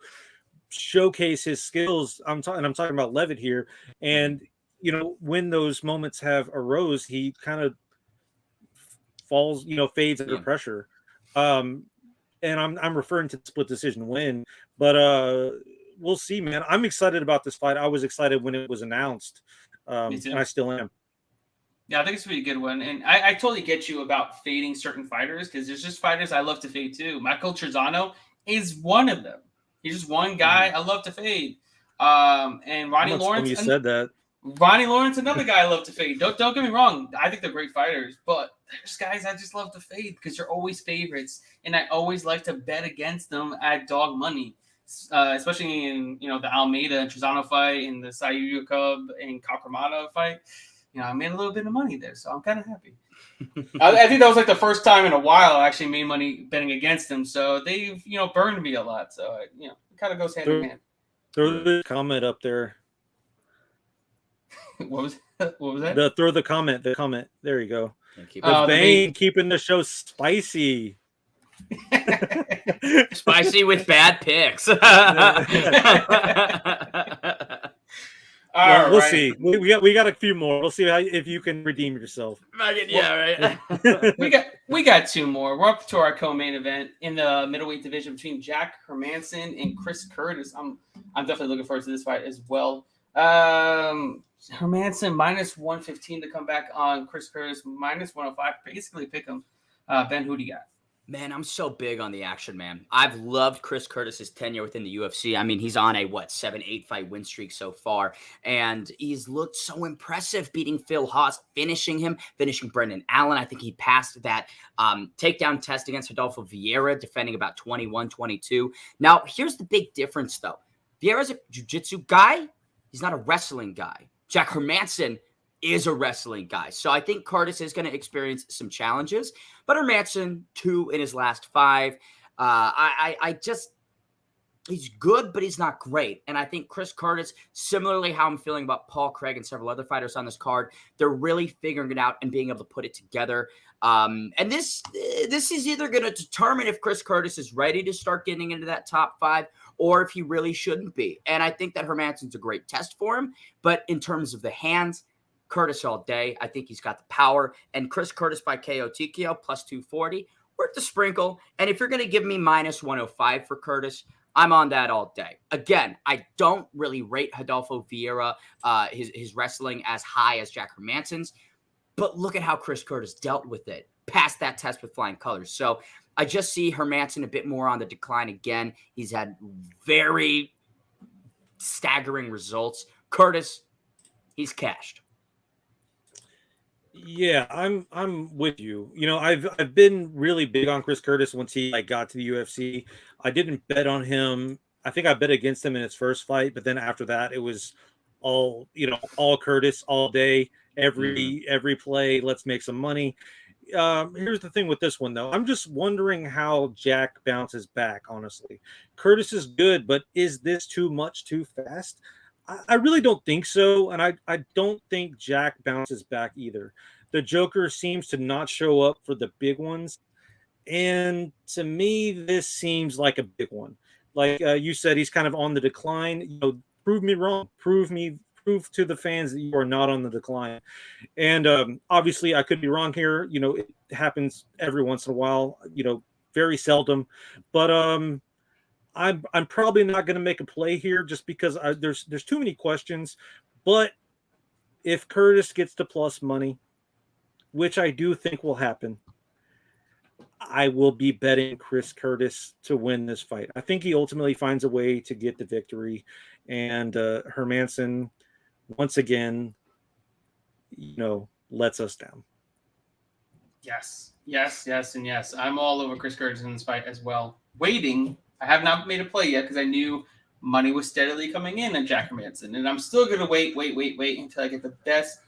showcase his skills. I'm talking about Levitt here. And, when those moments have arose, he kind of falls, fades under pressure. And I'm referring to the split decision win, but we'll see, man. I'm excited about this fight. I was excited when it was announced, and I still am. Yeah, I think it's a pretty good one. And I totally get you about fading certain fighters because there's just fighters I love to fade too. Michael Trezano is one of them. He's just one guy I love to fade. And Ronnie Lawrence. When you said that. Ronnie Lawrence, another guy I love to fade. Don't get me wrong. I think they're great fighters, but there's guys I just love to fade because they're always favorites, and I always like to bet against them at dog money, especially in the Almeida and Trezano fight, and the Sayuya Cub and Kakamata fight. I made a little bit of money there, so I'm kind of happy. I think that was like the first time in a while I actually made money betting against them. So they've burned me a lot. So it kind of goes hand in hand. Throw the comment up there. What was that? Throw the comment. The comment. There you go. Bane keeping the show spicy. Spicy with bad picks. We'll see. We got a few more. We'll see if you can redeem yourself. Yeah, right. we got two more. We're up to our co-main event in the middleweight division between Jack Hermansson and Chris Curtis. I'm definitely looking forward to this fight as well. Hermansson minus 115 to come back on Chris Curtis minus 105. Basically pick him. Ben, who do you got? Man, I'm so big on the action, man. I've loved Chris Curtis's tenure within the UFC. I mean, he's on a 7-8 fight win streak so far, and he's looked so impressive beating Phil Haas, finishing Brendan Allen. I think he passed that takedown test against Rodolfo Vieira, defending about 21-22. Now, here's the big difference, though. Vieira's a jiu-jitsu guy. He's not a wrestling guy. Jack Hermansson is a wrestling guy. So I think Curtis is going to experience some challenges, but Hermansson 2 in his last 5. He's good, but he's not great. And I think Chris Curtis, similarly how I'm feeling about Paul Craig and several other fighters on this card, they're really figuring it out and being able to put it together. And this is either going to determine if Chris Curtis is ready to start getting into that top 5 or if he really shouldn't be. And I think that Hermansson's a great test for him. But in terms of the hands, Curtis all day. I think he's got the power. And Chris Curtis by KO TKO plus 240. Worth the sprinkle. And if you're going to give me minus 105 for Curtis, I'm on that all day. Again, I don't really rate Rodolfo Vieira, his wrestling as high as Jack Hermansson's. But look at how Chris Curtis dealt with it. Passed that test with flying colors. So I just see Hermansson a bit more on the decline again. He's had very staggering results. Curtis, he's cashed. Yeah, I'm with you. I've been really big on Chris Curtis once he got to the UFC. I didn't bet on him. I think I bet against him in his first fight, but then after that it was all Curtis all day, every play, let's make some money. Here's the thing with this one though. I'm just wondering how Jack bounces back, honestly. Curtis is good, but is this too much too fast? I really don't think so, and I don't think Jack bounces back either. The Joker seems to not show up for the big ones, and to me, this seems like a big one. Like you said, he's kind of on the decline. Prove me wrong. Prove to the fans that you are not on the decline. And obviously, I could be wrong here. It happens every once in a while. Very seldom, but I'm probably not going to make a play here just because there's too many questions. But if Curtis gets to plus money, which I do think will happen, I will be betting Chris Curtis to win this fight. I think he ultimately finds a way to get the victory. And Hermansson, once again, lets us down. Yes, and yes. I'm all over Chris Curtis in this fight as well. Waiting. I have not made a play yet because I knew money was steadily coming in on Jack Hermansson. And I'm still going to wait until I get the best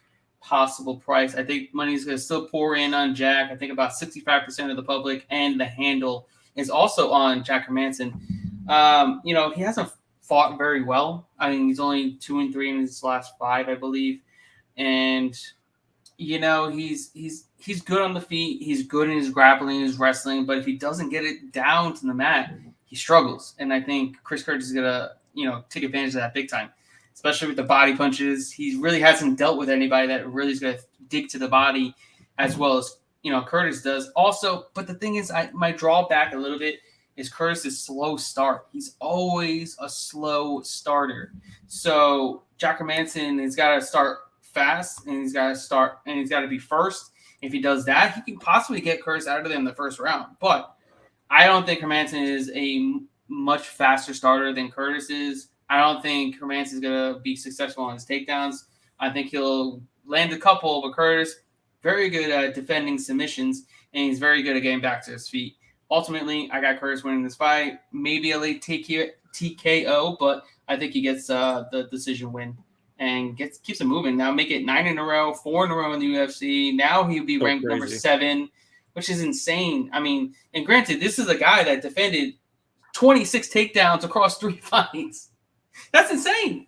possible price. I think money's going to still pour in on Jack. I think about 65% of the public and the handle is also on Jack Hermansson. He hasn't fought very well. I mean, he's only 2-3 in his last 5, I believe. And, he's good on the feet. He's good in his grappling, his wrestling. But if he doesn't get it down to the mat, he struggles. And I think Chris Curtis is going to, take advantage of that big time, especially with the body punches. He really hasn't dealt with anybody that really is going to dig to the body as well as, Curtis does. Also, but the thing is, my drawback a little bit is Curtis's slow start. He's always a slow starter. So Jack Hermansson has got to start fast, and he's got to be first. If he does that, he can possibly get Curtis out of there in the first round. But I don't think Hermansson is a much faster starter than Curtis is. I don't think Hermansson is going to be successful on his takedowns. I think he'll land a couple, but Curtis, very good at defending submissions, and he's very good at getting back to his feet. Ultimately, I got Curtis winning this fight. Maybe a late TKO, but I think he gets the decision win and keeps it moving. Now make it 9 in a row, 4 in a row in the UFC. Now he'll be ranked number 7, which is insane. I mean, and granted, this is a guy that defended 26 takedowns across 3 fights. That's insane.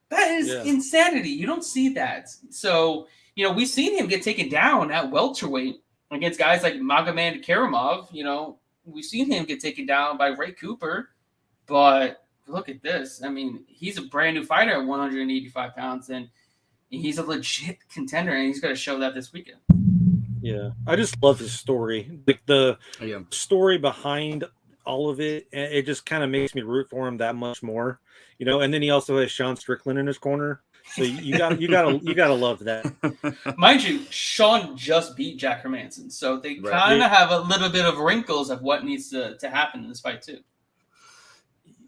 That is insanity. You don't see that. So, we've seen him get taken down at welterweight against guys like Magomed Karamov. We've seen him get taken down by Ray Cooper. But look at this. I mean, he's a brand new fighter at 185 pounds, and he's a legit contender, and he's going to show that this weekend. Yeah. I just love his story. Like the story behind all of it, it just kind of makes me root for him that much more, and then he also has Sean Strickland in his corner, so you gotta love that. Mind you, Sean just beat Jack Hermansson, so they kind of have a little bit of wrinkles of what needs to happen in this fight too.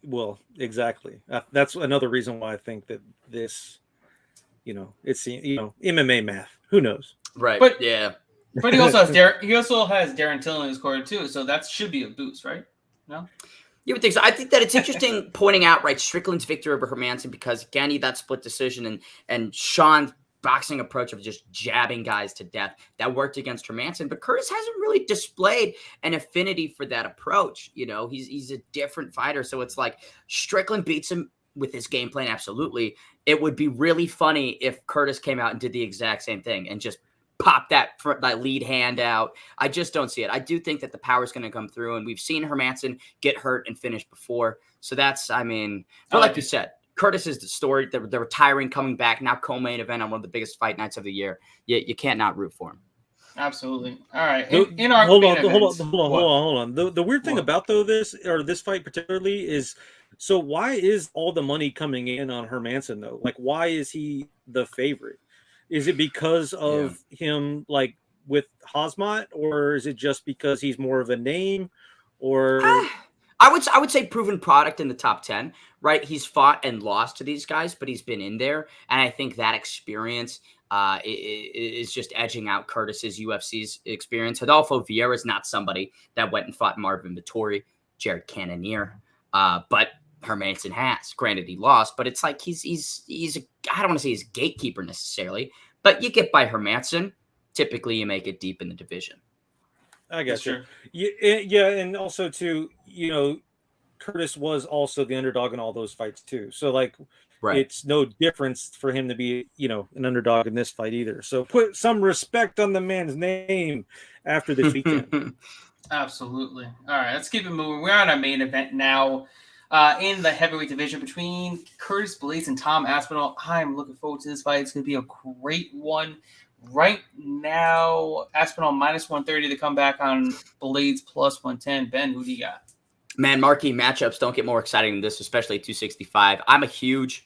Well, exactly. That's another reason why I think that this, it's MMA math. Who knows? Right. But but he also has Darren Till in his corner too, so that should be a boost, right? No? You would think so. I think that it's interesting pointing out, Strickland's victory over Hermansson, because again, that split decision and Sean's boxing approach of just jabbing guys to death, that worked against Hermansson. But Curtis hasn't really displayed an affinity for that approach. He's a different fighter. So it's like Strickland beats him with his game plan. Absolutely. It would be really funny if Curtis came out and did the exact same thing and just pop that lead hand out. I just don't see it. I do think that the power is going to come through, and we've seen Hermansson get hurt and finish before. So that's, like you said, Curtis is the story. The retiring, coming back, now co-main event on one of the biggest fight nights of the year. You can't not root for him. Absolutely. All right. Hold on. The weird thing about this fight particularly is, so why is all the money coming in on Hermansson though? Like, why is he the favorite? Is it because of him, like with Hazmat, or is it just because he's more of a name? Or I would say proven product in the top 10, right? He's fought and lost to these guys, but he's been in there, and I think that experience is just edging out Curtis's UFC's experience. Rodolfo Vieira is not somebody that went and fought Marvin Vittori, Jared Cannonier, but Hermansson has. Granted, he lost, but it's like he's I don't want to say he's a gatekeeper necessarily, but you get by Hermansson, typically you make it deep in the division. I guess sure. Yeah, and also too, Curtis was also the underdog in all those fights too. So like, it's no difference for him to be, an underdog in this fight either. So put some respect on the man's name after this weekend. Absolutely. All right, let's keep it moving. We're on our main event now. In the heavyweight division between Curtis Blaydes and Tom Aspinall. I'm looking forward to this fight. It's going to be a great one. Right now, Aspinall minus 130 to come back on Blaydes plus 110. Ben, who do you got? Man, marquee matchups don't get more exciting than this, especially at 265. I'm a huge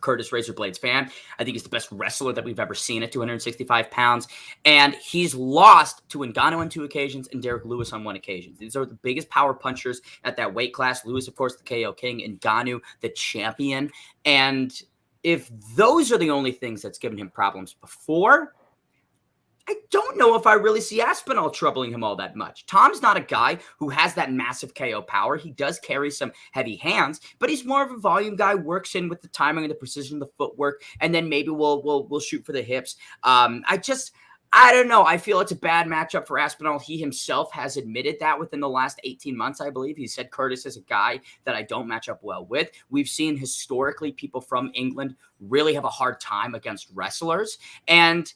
Curtis Razor Blaydes fan. I think he's the best wrestler that we've ever seen at 265 pounds. And he's lost to Ngannou on 2 occasions and Derek Lewis on 1 occasion. These are the biggest power punchers at that weight class. Lewis, of course, the KO king, Ngannou, the champion. And if those are the only things that's given him problems before, I don't know if I really see Aspinall troubling him all that much. Tom's not a guy who has that massive KO power. He does carry some heavy hands, but he's more of a volume guy, works in with the timing and the precision of the footwork, and then maybe we'll shoot for the hips. I don't know. I feel it's a bad matchup for Aspinall. He himself has admitted that within the last 18 months, I believe. He said Curtis is a guy that I don't match up well with. We've seen historically people from England really have a hard time against wrestlers. And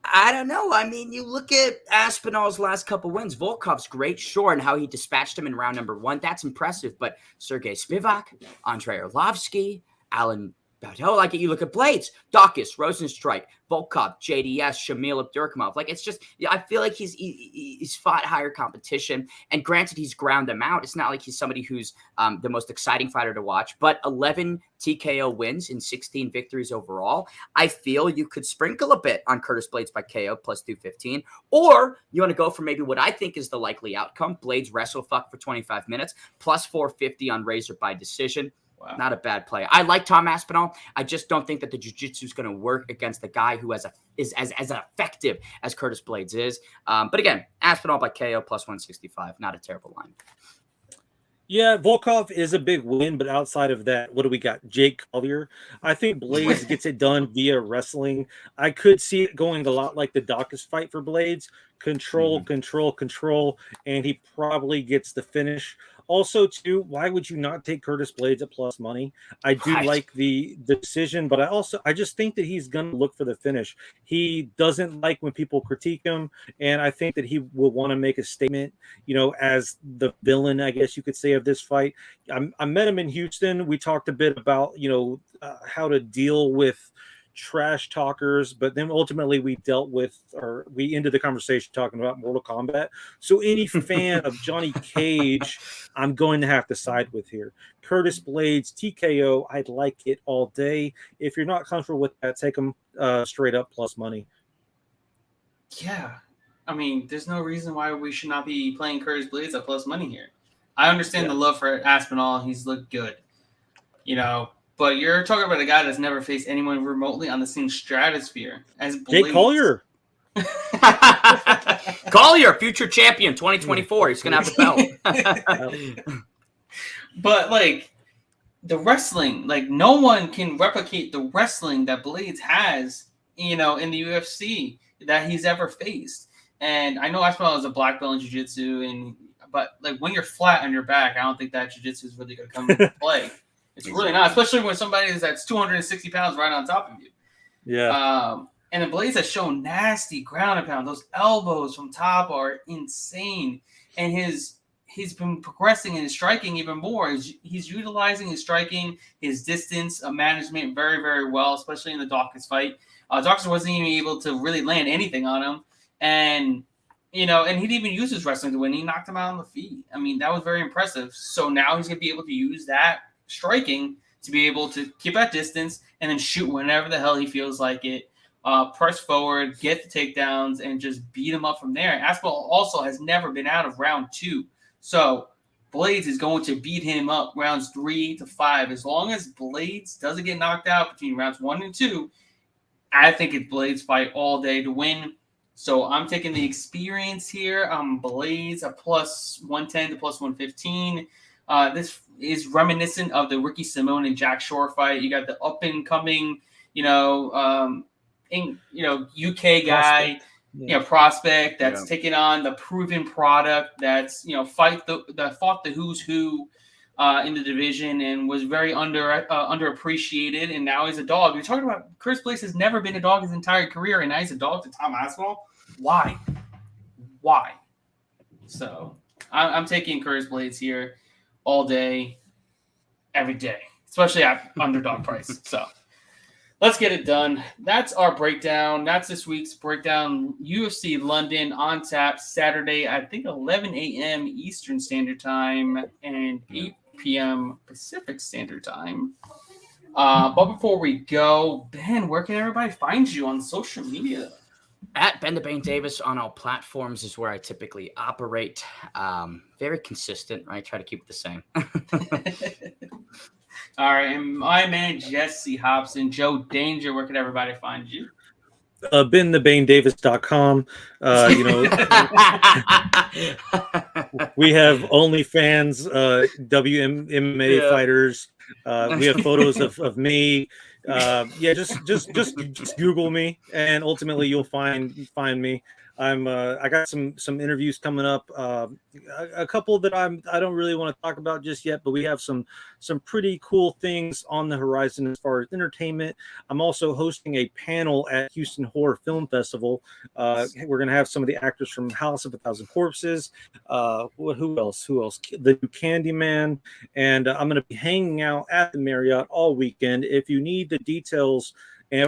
I don't know. I mean, you look at Aspinall's last couple wins. Volkov's great, sure, and how he dispatched him in round number 1. That's impressive. But Sergey Spivak, Andrei Arlovsky, Alan Baudot, like you look at Blaydes, Dawkins, Rosenstrike, Volkov, JDS, Shamil Abdurkhamov. Like, it's just, I feel like he's fought higher competition. And granted, he's ground them out. It's not like he's somebody who's the most exciting fighter to watch, but 11 TKO wins in 16 victories overall. I feel you could sprinkle a bit on Curtis Blaydes by KO plus 215, or you want to go for maybe what I think is the likely outcome. Blaydes wrestle fuck for 25 minutes plus 450 on Razor by decision. Wow. Not a bad play. I like Tom Aspinall. I just don't think that the jiu-jitsu is going to work against the guy who is as effective as Curtis Blaydes is. But again, Aspinall by KO plus 165. Not a terrible line. Yeah, Volkov is a big win, but outside of that, what do we got? Jake Collier. I think Blaydes gets it done via wrestling. I could see it going a lot like the Dawkins fight for Blaydes. Control, and he probably gets the finish. Also, too, why would you not take Curtis Blaydes at plus money? I do like the decision, but I just think that he's going to look for the finish. He doesn't like when people critique him, and I think that he will want to make a statement, as the villain, I guess you could say, of this fight. I met him in Houston. We talked a bit about, how to deal with trash talkers, but then ultimately we ended the conversation talking about Mortal Kombat. So any fan of Johnny Cage, I'm going to have to side with here. Curtis Blaydes, TKO, I'd like it all day. If you're not comfortable with that, take him straight up plus money. Yeah. I mean, there's no reason why we should not be playing Curtis Blaydes at plus money here. I understand the love for Aspinall. He's looked good, but you're talking about a guy that's never faced anyone remotely on the same stratosphere as Blaydes. Jake Collier. Collier, future champion 2024. He's going to have a belt. But, the wrestling, no one can replicate the wrestling that Blaydes has, in the UFC that he's ever faced. And I know Aspinall is a black belt in jiu-jitsu, but when you're flat on your back, I don't think that jiu-jitsu is really going to come into play. It's really not, especially when somebody that's 260 pounds right on top of you. Yeah. And the Blaydes has shown nasty ground and pound. Those elbows from top are insane. And he's been progressing in his striking even more. He's utilizing his striking, his distance management very, very well, especially in the Dawkins fight. Dawkins wasn't even able to really land anything on him. And, and he'd even use his wrestling to win. He knocked him out on the feet. I mean, that was very impressive. So now he's going to be able to use that striking to be able to keep that distance and then shoot whenever the hell he feels like it. Press forward, get the takedowns, and just beat him up from there. Aspinall also has never been out of round 2. So Blaydes is going to beat him up rounds 3 to 5. As long as Blaydes doesn't get knocked out between rounds 1 and 2, I think it's Blaydes' fight all day to win. So I'm taking the experience here. Blaydes a plus 110 to plus 115. This is reminiscent of the Ricky Simone and Jack Shore fight. You got the up and coming, UK guy, prospect that's taking on the proven product that's fought the who's who in the division and was very underappreciated, and now he's a dog. You're talking about Curtis Blaydes has never been a dog his entire career, and now he's a dog to Tom Aspinall. Why? So I'm taking Curtis Blaydes here all day, every day, especially at underdog price. So let's get it done. That's our breakdown. That's this week's breakdown. UFC London on tap Saturday, I think 11 a.m. Eastern Standard Time and 8 p.m. Pacific Standard Time. But before we go, Ben, where can everybody find you on social media? At Ben the Bane Davis on all platforms is where I typically operate. Very consistent. I try to keep it the same. All right, and my man Jesse Hobson, Joe Danger, where can everybody find you? BenTheBaneDavis.com. We have OnlyFans, WMMA fighters. We have photos of me. Just Google me, and ultimately you'll find me. I got some interviews coming up, a couple that I don't really want to talk about just yet, but we have some pretty cool things on the horizon as far as entertainment. I'm also hosting a panel at Houston Horror Film Festival. We're gonna have some of the actors from House of a Thousand Corpses. Who else? The new Candyman, and I'm gonna be hanging out at the Marriott all weekend. If you need the details,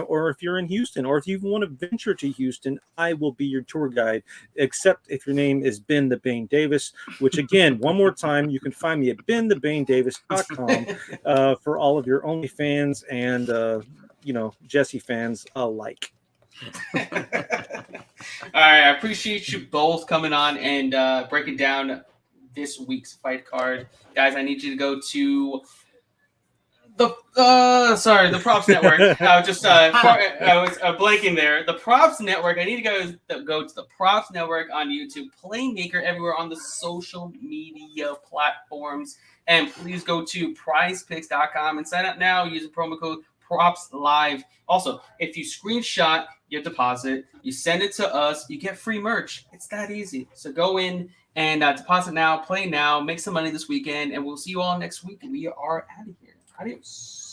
or if you're in Houston, or if you want to venture to Houston, I will be your tour guide, except if your name is Ben the Bane Davis, which again, one more time, you can find me at BenTheBaneDavis.com for all of your OnlyFans and, Jesse fans alike. All right, I appreciate you both coming on and breaking down this week's fight card. Guys, I need you to go to The Props Network. I was just I was blanking there. The Props Network. I need to go to the Props Network on YouTube, Playmaker everywhere on the social media platforms, and please go to PrizePicks.com and sign up now using promo code PropsLive. Also, if you screenshot your deposit, you send it to us, you get free merch. It's that easy. So go in and deposit now, play now, make some money this weekend, and we'll see you all next week. We are out of here. Adios.